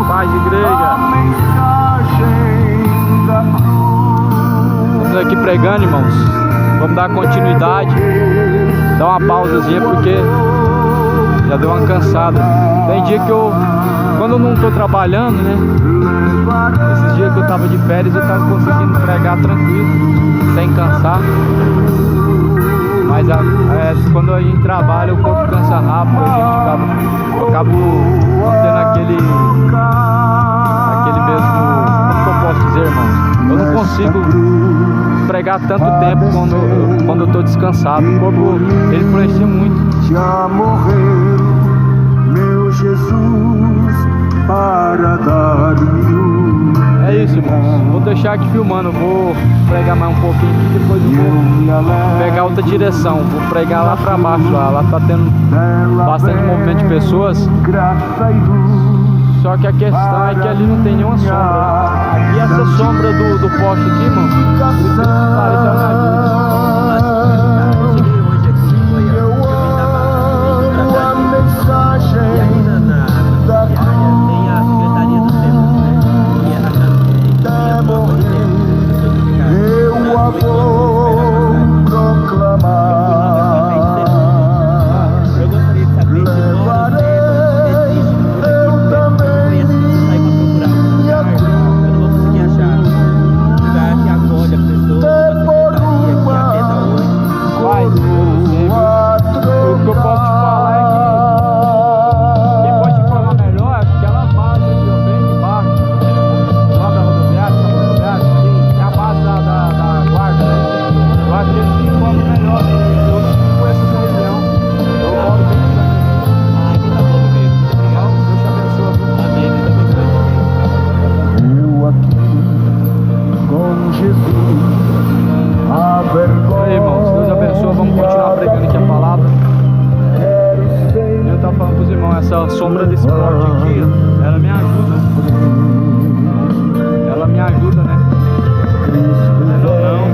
Paz de igreja. Estamos aqui pregando, irmãos. Vamos dar continuidade. Dar uma pausazinha porque já deu uma cansada. Tem dia que quando eu não tô trabalhando, né? Esses dias que eu tava de férias, eu tava conseguindo pregar tranquilo, sem cansar. Mas quando a gente trabalha, o corpo cansa rápido, eu acabo tendo aquele mesmo, como que eu posso dizer, irmãos? Eu não consigo pregar tanto tempo quando eu tô descansado. O corpo, ele influencia muito. Já morreu, meu Jesus, para dar-me É isso, irmãos. Vou deixar aqui filmando. Vou pregar mais um pouquinho aqui, depois eu vou pegar outra direção. Vou pregar lá pra baixo. Lá tá tendo bastante movimento de pessoas. Só que a questão é que ali não tem nenhuma sombra. Aqui essa sombra do poste aqui, mano, parece uma ajuda. Essa sombra desse poste aqui, ó, ela me ajuda. Ela me ajuda, né? Não,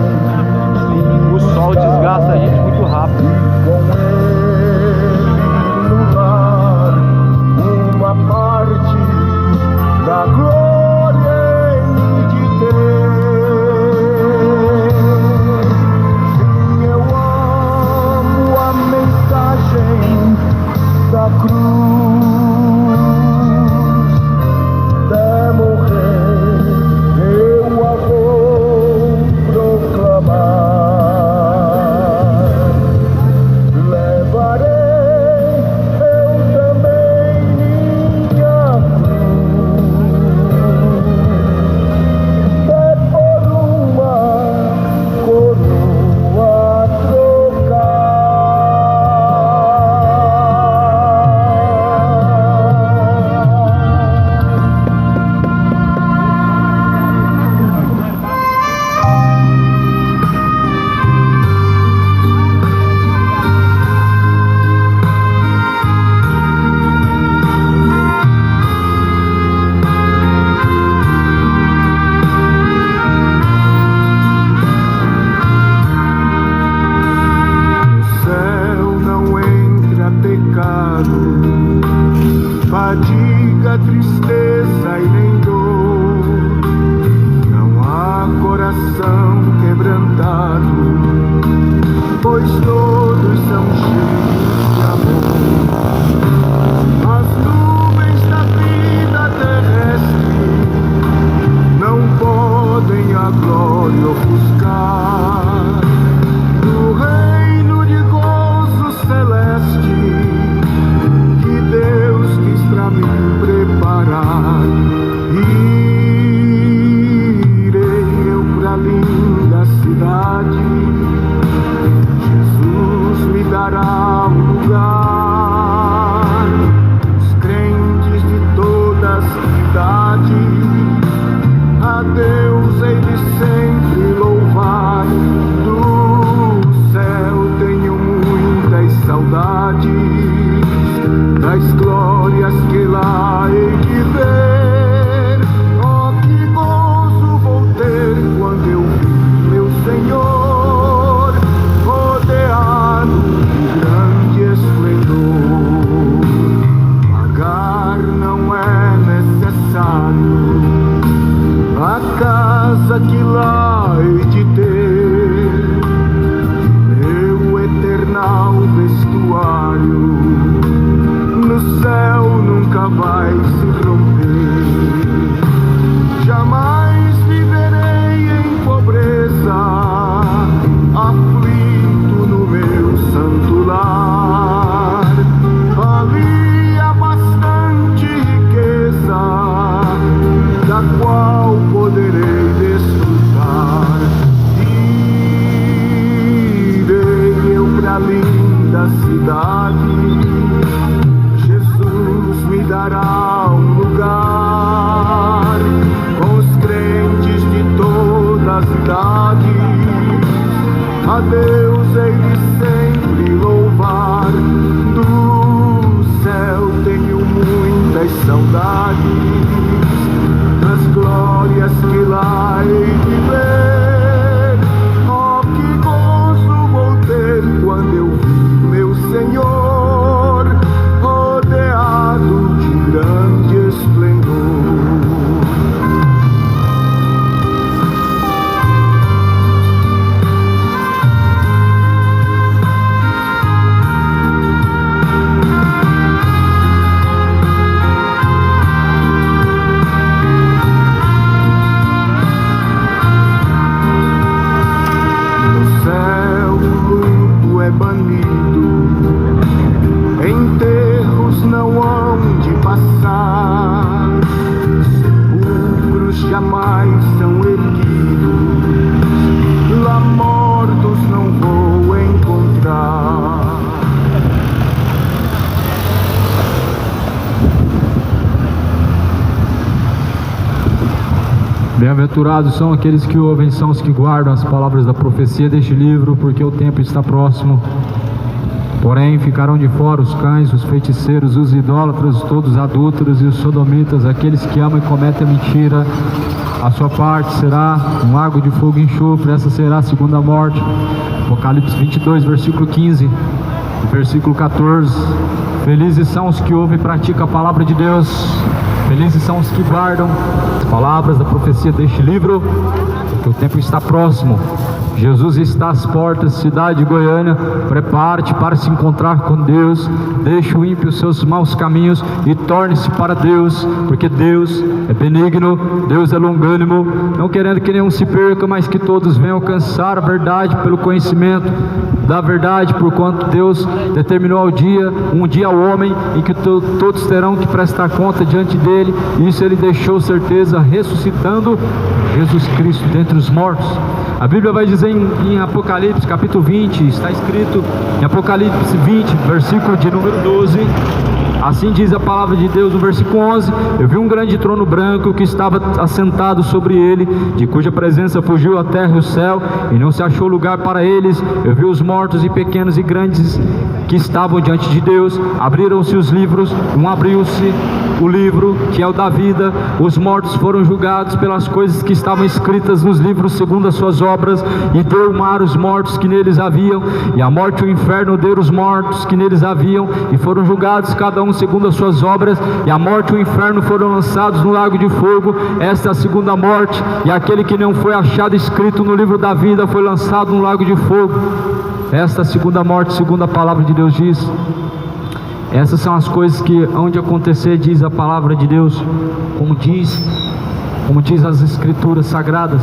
o sol desgasta a gente muito rápido. Uma parte da glória de Deus. Sim, eu amo a mensagem da cruz. Fadiga, tristeza e nem dor, não há coração quebrantado, pois todos são cheios de amor. As nuvens da vida terrestre não podem a glória ofuscar do reino de gozo celeste que Deus quis pra mim preparar. Irei eu pra linda cidade, Jesus me dará um lugar. Os crentes de toda a cidade a Deus hei de sempre louvar. Do céu tenho muitas saudades das glórias que lá hei de ver. Oh, que gozo vou ter quando eu vi meu Senhor rodeado de grande esplendor. Pagar não é necessário a casa que lá hei de ter, meu eternal vestuário. vai se romper. Jamais viverei em pobreza, aflito no meu santo lar. Ali há bastante riqueza, da qual poderei desfrutar. Irei eu pra linda cidade, Jesus me dará um lugar, com os crentes de todas as idades. A Deus hei de sempre louvar, do céu tenho muitas saudades, das glórias que lá hei de ver. Oh, que gozo vou ter quando eu vi meu Senhor rodeado de grande esplendor. No céu o luto é banido, enterros não hão de passar, sepulcros jamais são erguidos, lá mortos não vou encontrar. Bem-aventurados são aqueles que ouvem, são os que guardam as palavras da profecia deste livro, porque o tempo está próximo. Porém, ficarão de fora os cães, os feiticeiros, os idólatras, todos os adúlteros e os sodomitas, aqueles que amam e cometem a mentira. A sua parte será um lago de fogo e enxofre, essa será a segunda morte. Apocalipse 22, versículo 15 e versículo 14. Felizes são os que ouvem e praticam a palavra de Deus. Felizes são os que guardam as palavras da profecia deste livro, porque o tempo está próximo. Jesus está às portas, cidade de Goiânia. Prepare-te para se encontrar com Deus. Deixe o ímpio os seus maus caminhos e torne-se para Deus, porque Deus é benigno, Deus é longânimo, não querendo que nenhum se perca, mas que todos venham alcançar a verdade pelo conhecimento da verdade, porquanto Deus determinou um dia ao homem em que todos terão que prestar conta diante dele. Isso ele deixou certeza, ressuscitando Jesus Cristo dentre os mortos. A Bíblia vai dizer em Apocalipse capítulo 20, está escrito em Apocalipse 20, versículo de número 12, assim diz a palavra de Deus no versículo 11: eu vi um grande trono branco que estava assentado sobre ele, de cuja presença fugiu a terra e o céu, e não se achou lugar para eles. Eu vi os mortos, e pequenos e grandes, que estavam diante de Deus. Abriram-se os livros, abriu-se o livro que é o da vida. Os mortos foram julgados pelas coisas que estavam escritas nos livros segundo as suas obras, e deu o mar os mortos que neles haviam, e a morte e o inferno deu os mortos que neles haviam, e foram julgados cada um segundo as suas obras, e a morte e o inferno foram lançados no lago de fogo. Esta é a segunda morte, e aquele que não foi achado escrito no livro da vida foi lançado no lago de fogo. Esta é a segunda morte, segundo a palavra de Deus diz. Essas são as coisas que hão de acontecer, diz a palavra de Deus, como diz as escrituras sagradas.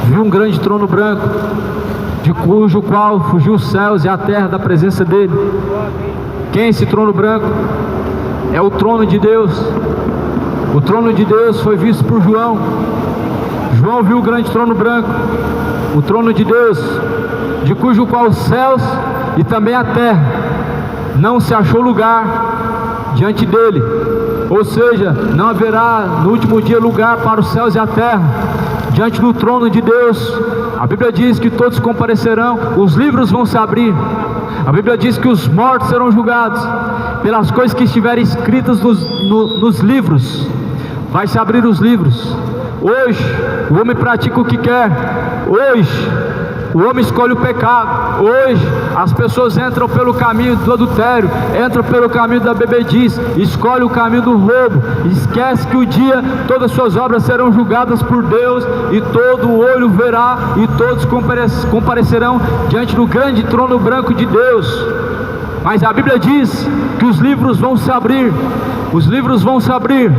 Vi um grande trono branco, de cujo qual fugiu os céus e a terra da presença dele. Quem é esse trono branco? É o trono de Deus. O trono de Deus foi visto por João. João viu o grande trono branco, o trono de Deus, de cujo qual os céus e também a terra não se achou lugar diante dele. Ou seja, não haverá no último dia lugar para os céus e a terra diante do trono de Deus. A Bíblia diz que todos comparecerão, os livros vão se abrir. A Bíblia diz que os mortos serão julgados pelas coisas que estiverem escritas nos livros. Vai se abrir os livros. Hoje o homem pratica o que quer. Hoje o homem escolhe o pecado. Hoje as pessoas entram pelo caminho do adultério, entram pelo caminho da bebedice, escolhe o caminho do roubo, esquece que o dia todas as suas obras serão julgadas por Deus, e todo o olho verá, e todos comparecerão diante do grande trono branco de Deus. Mas a Bíblia diz que os livros vão se abrir, os livros vão se abrir.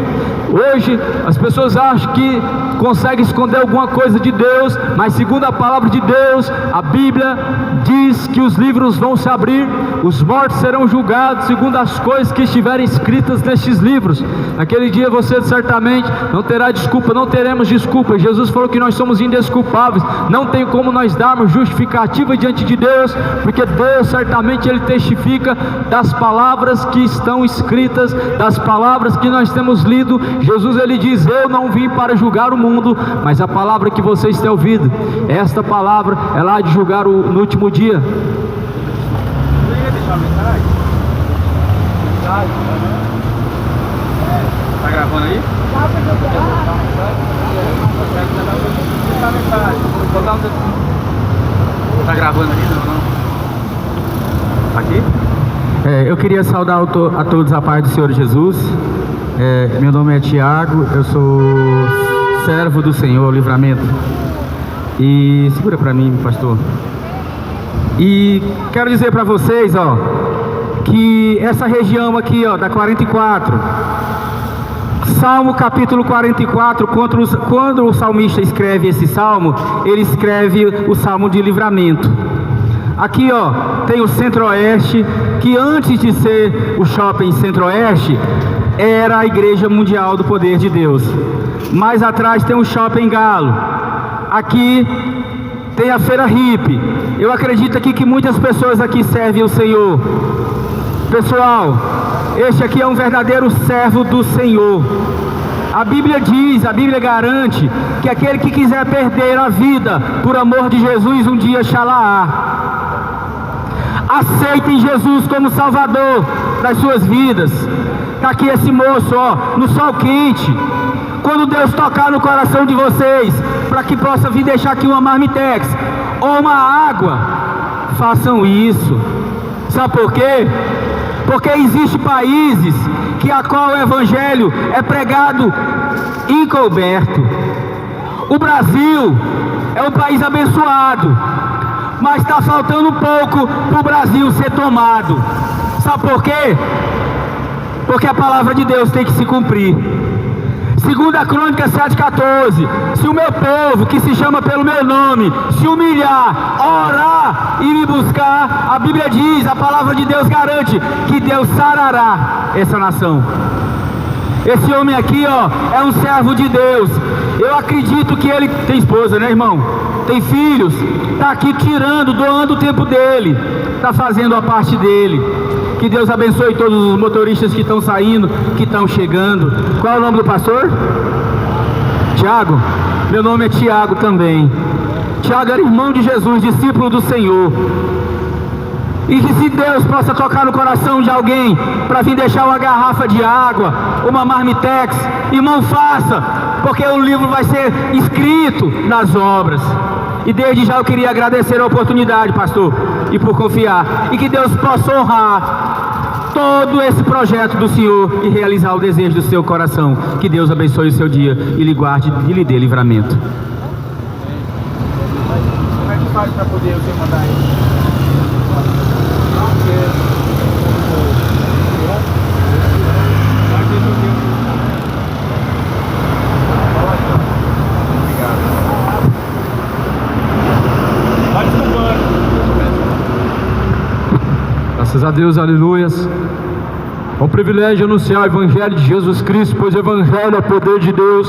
Hoje as pessoas acham que conseguem esconder alguma coisa de Deus, mas segundo a palavra de Deus, a Bíblia diz que os livros vão se abrir, os mortos serão julgados segundo as coisas que estiverem escritas nestes livros. Naquele dia você certamente não terá desculpa, não teremos desculpa. Jesus falou que nós somos indesculpáveis, não tem como nós darmos justificativa diante de Deus, porque Deus certamente Ele testifica das palavras que estão escritas, das palavras que nós temos lido. Jesus Ele diz: eu não vim para julgar o mundo, mas a palavra que vocês têm ouvido, esta palavra ela há de julgar no último dia. Tá gravando aí? Tá gravando aí? Não? Tá aqui? Eu queria saudar a todos a paz do Senhor Jesus. Meu nome é Tiago, eu sou servo do Senhor, Livramento. E segura para mim, pastor. E quero dizer para vocês, que essa região aqui, da 44, Salmo capítulo 44, quando o salmista escreve esse salmo, ele escreve o salmo de livramento. Aqui, tem o Centro-Oeste, que antes de ser o shopping Centro-Oeste, era a Igreja Mundial do Poder de Deus. Mais atrás tem o Shopping Galo. Aqui tem a Feira Hippie. Eu acredito aqui que muitas pessoas aqui servem o Senhor. Pessoal, este aqui é um verdadeiro servo do Senhor. A Bíblia diz, a Bíblia garante que aquele que quiser perder a vida por amor de Jesus, um dia achará. Aceitem Jesus como Salvador das suas vidas. Está aqui esse moço, no sol quente. Quando Deus tocar no coração de vocês, para que possa vir deixar aqui uma marmitex ou uma água, façam isso. Sabe por quê? Porque existem países que a qual o Evangelho é pregado encoberto. O Brasil é um país abençoado, mas está faltando um pouco para o Brasil ser tomado. Sabe por quê? Porque a palavra de Deus tem que se cumprir. Segunda Crônica 7,14: se o meu povo, que se chama pelo meu nome, se humilhar, orar e me buscar, a Bíblia diz, a palavra de Deus garante que Deus sarará essa nação. Esse homem aqui, é um servo de Deus. Eu acredito que ele tem esposa, né, irmão? Tem filhos. Está aqui doando o tempo dele. Está fazendo a parte dele. Que Deus abençoe todos os motoristas que estão saindo, que estão chegando. Qual é o nome do pastor? Tiago. Meu nome é Tiago também. Tiago era irmão de Jesus, discípulo do Senhor. E que se Deus possa tocar no coração de alguém para vir deixar uma garrafa de água, uma marmitex, irmão, faça, porque o livro vai ser escrito nas obras. E desde já eu queria agradecer a oportunidade, pastor, e por confiar, e que Deus possa honrar todo esse projeto do Senhor e realizar o desejo do seu coração. Que Deus abençoe o seu dia e lhe guarde e lhe dê livramento. Como é que faz para poder você mandar isso? Graças a Deus, aleluias. É um privilégio anunciar o Evangelho de Jesus Cristo, pois o Evangelho é o poder de Deus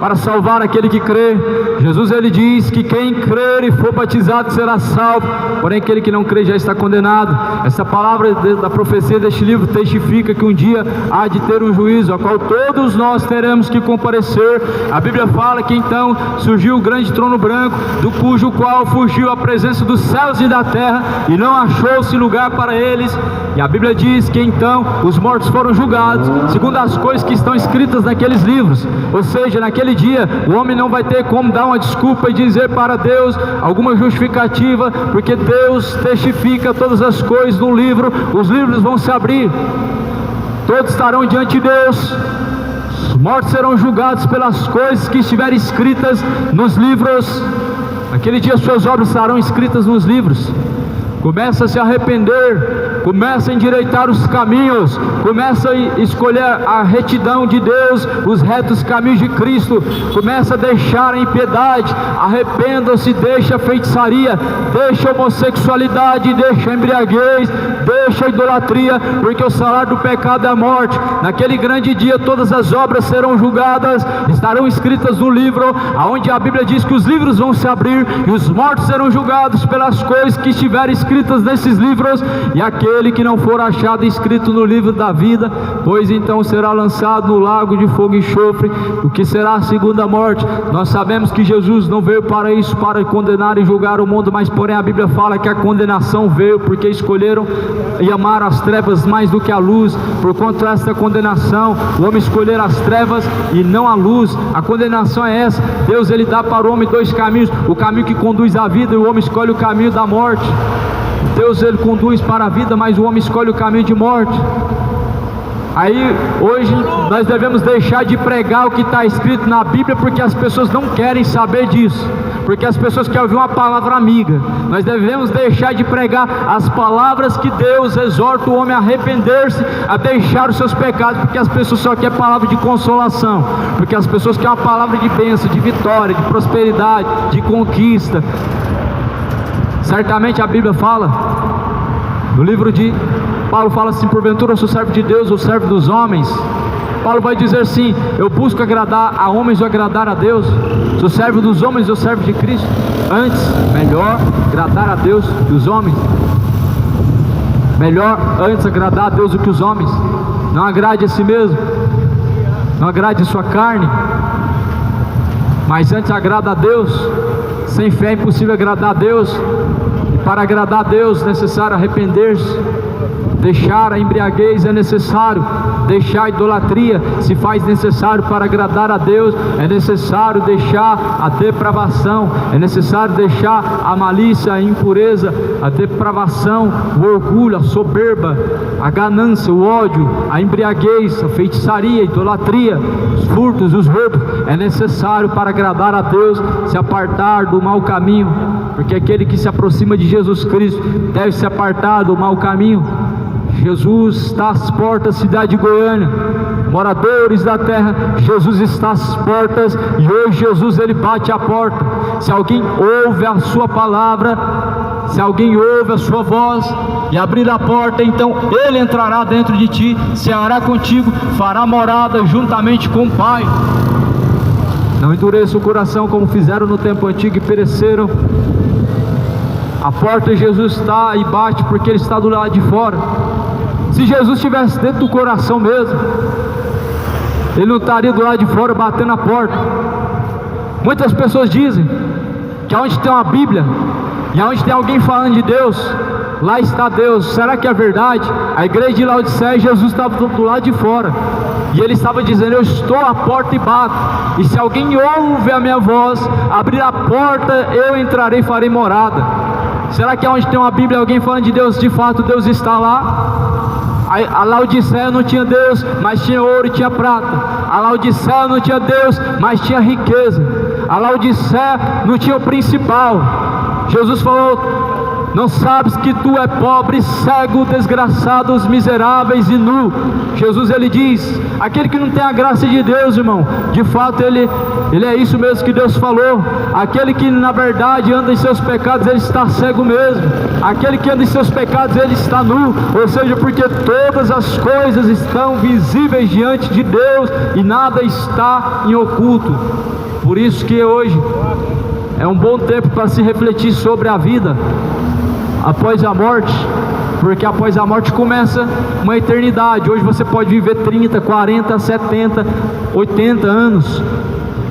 para salvar aquele que crê. Jesus ele diz que quem crer e for batizado será salvo, porém aquele que não crê já está condenado. Essa palavra da profecia deste livro testifica que um dia há de ter um juízo, ao qual todos nós teremos que comparecer. A Bíblia fala que então surgiu o grande trono branco, do cujo qual fugiu a presença dos céus e da terra, e não achou-se lugar para eles. E a Bíblia diz que então os mortos foram julgados segundo as coisas que estão escritas naqueles livros. Ou seja, naquele dia o homem não vai ter como dar uma desculpa e dizer para Deus alguma justificativa, porque Deus testifica todas as coisas no livro. Os livros vão se abrir, todos estarão diante de Deus. Os mortos serão julgados pelas coisas que estiverem escritas nos livros. Naquele dia suas obras estarão escritas nos livros. Começa a se arrepender, começa a endireitar os caminhos, começa a escolher a retidão de Deus, os retos caminhos de Cristo, começa a deixar a impiedade, arrependa-se, deixa a feitiçaria, deixa a homossexualidade, deixa a embriaguez, deixa a idolatria, porque o salário do pecado é a morte. Naquele grande dia todas as obras serão julgadas, estarão escritas no livro, aonde a Bíblia diz que os livros vão se abrir e os mortos serão julgados pelas coisas que estiverem escritas nesses livros, e aquele que não for achado escrito no livro da vida, pois então será lançado no lago de fogo e enxofre, o que será a segunda morte. Nós sabemos que Jesus não veio para isso, para condenar e julgar o mundo, mas porém a Bíblia fala que a condenação veio porque escolheram e amaram as trevas mais do que a luz. Por conta desta condenação, o homem escolher as trevas e não a luz. A condenação é essa. Deus, ele dá para o homem dois caminhos: o caminho que conduz à vida, e o homem escolhe o caminho da morte. Deus, ele conduz para a vida, mas o homem escolhe o caminho de morte. Aí hoje nós devemos deixar de pregar o que está escrito na Bíblia, porque as pessoas não querem saber disso, porque as pessoas querem ouvir uma palavra amiga. Nós devemos deixar de pregar as palavras que Deus exorta o homem a arrepender-se, a deixar os seus pecados, porque as pessoas só querem palavra de consolação, porque as pessoas querem uma palavra de bênção, de vitória, de prosperidade, de conquista. Certamente a Bíblia fala, no livro de Paulo fala assim: porventura eu sou servo de Deus ou servo dos homens? Paulo vai dizer assim: eu busco agradar a homens ou agradar a Deus? Sou servo dos homens ou servo de Cristo? Antes, melhor agradar a Deus que os homens. Melhor antes agradar a Deus do que os homens. Não agrade a si mesmo, não agrade a sua carne, mas antes agrada a Deus. Sem fé é impossível agradar a Deus, e para agradar a Deus é necessário arrepender-se. Deixar a embriaguez é necessário, deixar a idolatria se faz necessário para agradar a Deus, é necessário deixar a depravação, é necessário deixar a malícia, a impureza, a depravação, o orgulho, a soberba, a ganância, o ódio, a embriaguez, a feitiçaria, a idolatria, os furtos, os roubos. É necessário para agradar a Deus se apartar do mau caminho, porque aquele que se aproxima de Jesus Cristo deve se apartar do mau caminho. Jesus está às portas, cidade de Goiânia, moradores da terra, Jesus está às portas, e hoje Jesus, ele bate a porta. Se alguém ouve a sua palavra, se alguém ouve a sua voz e abrir a porta, então ele entrará dentro de ti, ceará contigo, fará morada juntamente com o Pai. Não endureça o coração como fizeram no tempo antigo e pereceram. A porta de Jesus está e bate, porque ele está do lado de fora. Se Jesus estivesse dentro do coração mesmo, ele não estaria do lado de fora batendo a porta. Muitas pessoas dizem que onde tem uma Bíblia e onde tem alguém falando de Deus, lá está Deus. Será que é verdade? A igreja de Laodiceia, Jesus estava do lado de fora, e ele estava dizendo: eu estou à porta e bato, e se alguém ouve a minha voz, abrir a porta, eu entrarei e farei morada. Será que onde tem uma Bíblia, alguém falando de Deus, de fato Deus está lá? A Laodiceia não tinha Deus, mas tinha ouro e tinha prata. A Laodiceia não tinha Deus, mas tinha riqueza. A Laodiceia não tinha o principal. Jesus falou: não sabes que tu é pobre, cego, desgraçado, os miseráveis e nu? Jesus, ele diz: aquele que não tem a graça de Deus, irmão, de fato ele é isso mesmo que Deus falou. Aquele que na verdade anda em seus pecados, ele está cego mesmo. Aquele que anda em seus pecados, ele está nu. Ou seja, porque todas as coisas estão visíveis diante de Deus e nada está em oculto. Por isso que hoje é um bom tempo para se refletir sobre a vida após a morte, porque após a morte começa uma eternidade. Hoje você pode viver 30, 40, 70, 80 anos,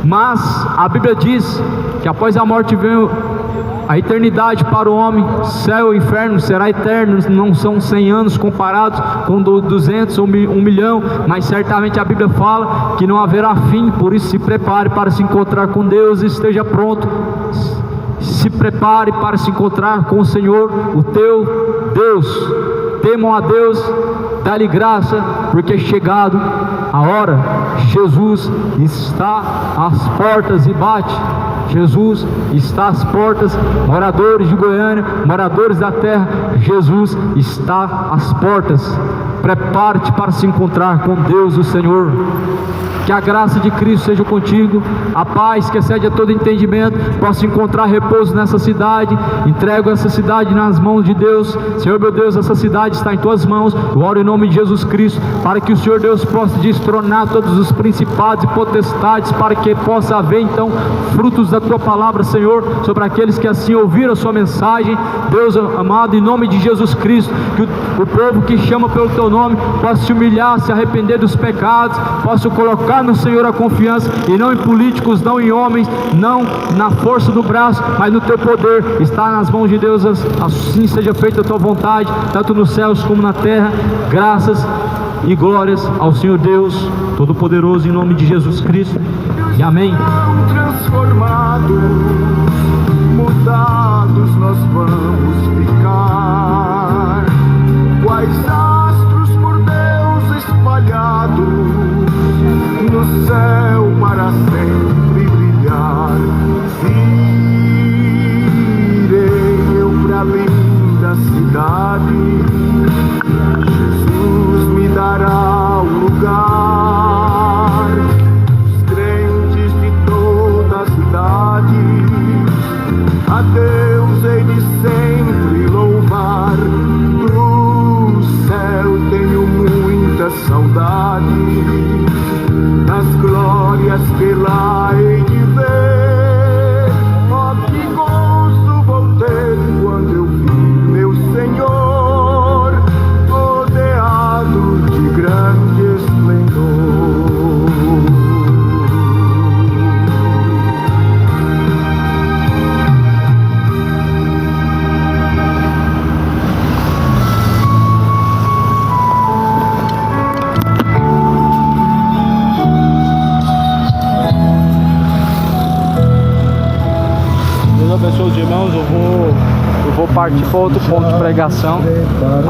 mas a Bíblia diz que após a morte vem a eternidade para o homem. Céu e inferno será eterno, não são 100 anos comparados com 200 ou 1 milhão, mas certamente a Bíblia fala que não haverá fim. Por isso se prepare para se encontrar com Deus e esteja pronto. Se prepare para se encontrar com o Senhor, o teu Deus. Temam a Deus, dá-lhe graça, porque é chegado a hora. Jesus está às portas e bate. Jesus está às portas. Moradores de Goiânia, moradores da terra, Jesus está às portas. Prepare-te para se encontrar com Deus, o Senhor. Que a graça de Cristo seja contigo, a paz que excede a todo entendimento, possa encontrar repouso nessa cidade. Entrego essa cidade nas mãos de Deus. Senhor meu Deus, essa cidade está em tuas mãos. Eu oro em nome de Jesus Cristo, para que o Senhor Deus possa destronar todos os principados e potestades, para que possa haver então frutos da tua palavra, Senhor, sobre aqueles que assim ouviram a sua mensagem. Deus amado, em nome de Jesus Cristo, que o povo que chama pelo teu nome possa se humilhar, se arrepender dos pecados, possa colocar no Senhor a confiança, e não em políticos, não em homens, não na força do braço, mas no teu poder. Está nas mãos de Deus, assim seja feita a tua vontade, tanto nos céus como na terra. Graças e glórias ao Senhor Deus Todo-Poderoso, em nome de Jesus Cristo, e amém. Transformados, mudados nós vamos ficar, quais astros por Deus espalhados no céu para sempre brilhar. Irei eu pra linda cidade, Jesus me dará o lugar. Os crentes de toda a cidade, a Deus hei de sempre louvar. Do céu tenho muita saudade, das glórias que lá hei de ver. Oh, que gozo vou ter quando eu vi meu Senhor, rodeado de grande esplendor. Deus abençoe os irmãos. Eu vou partir para outro ponto de pregação,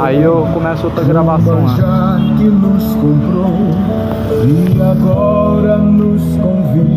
aí eu começo outra gravação lá. Já que nos comprou e agora nos convida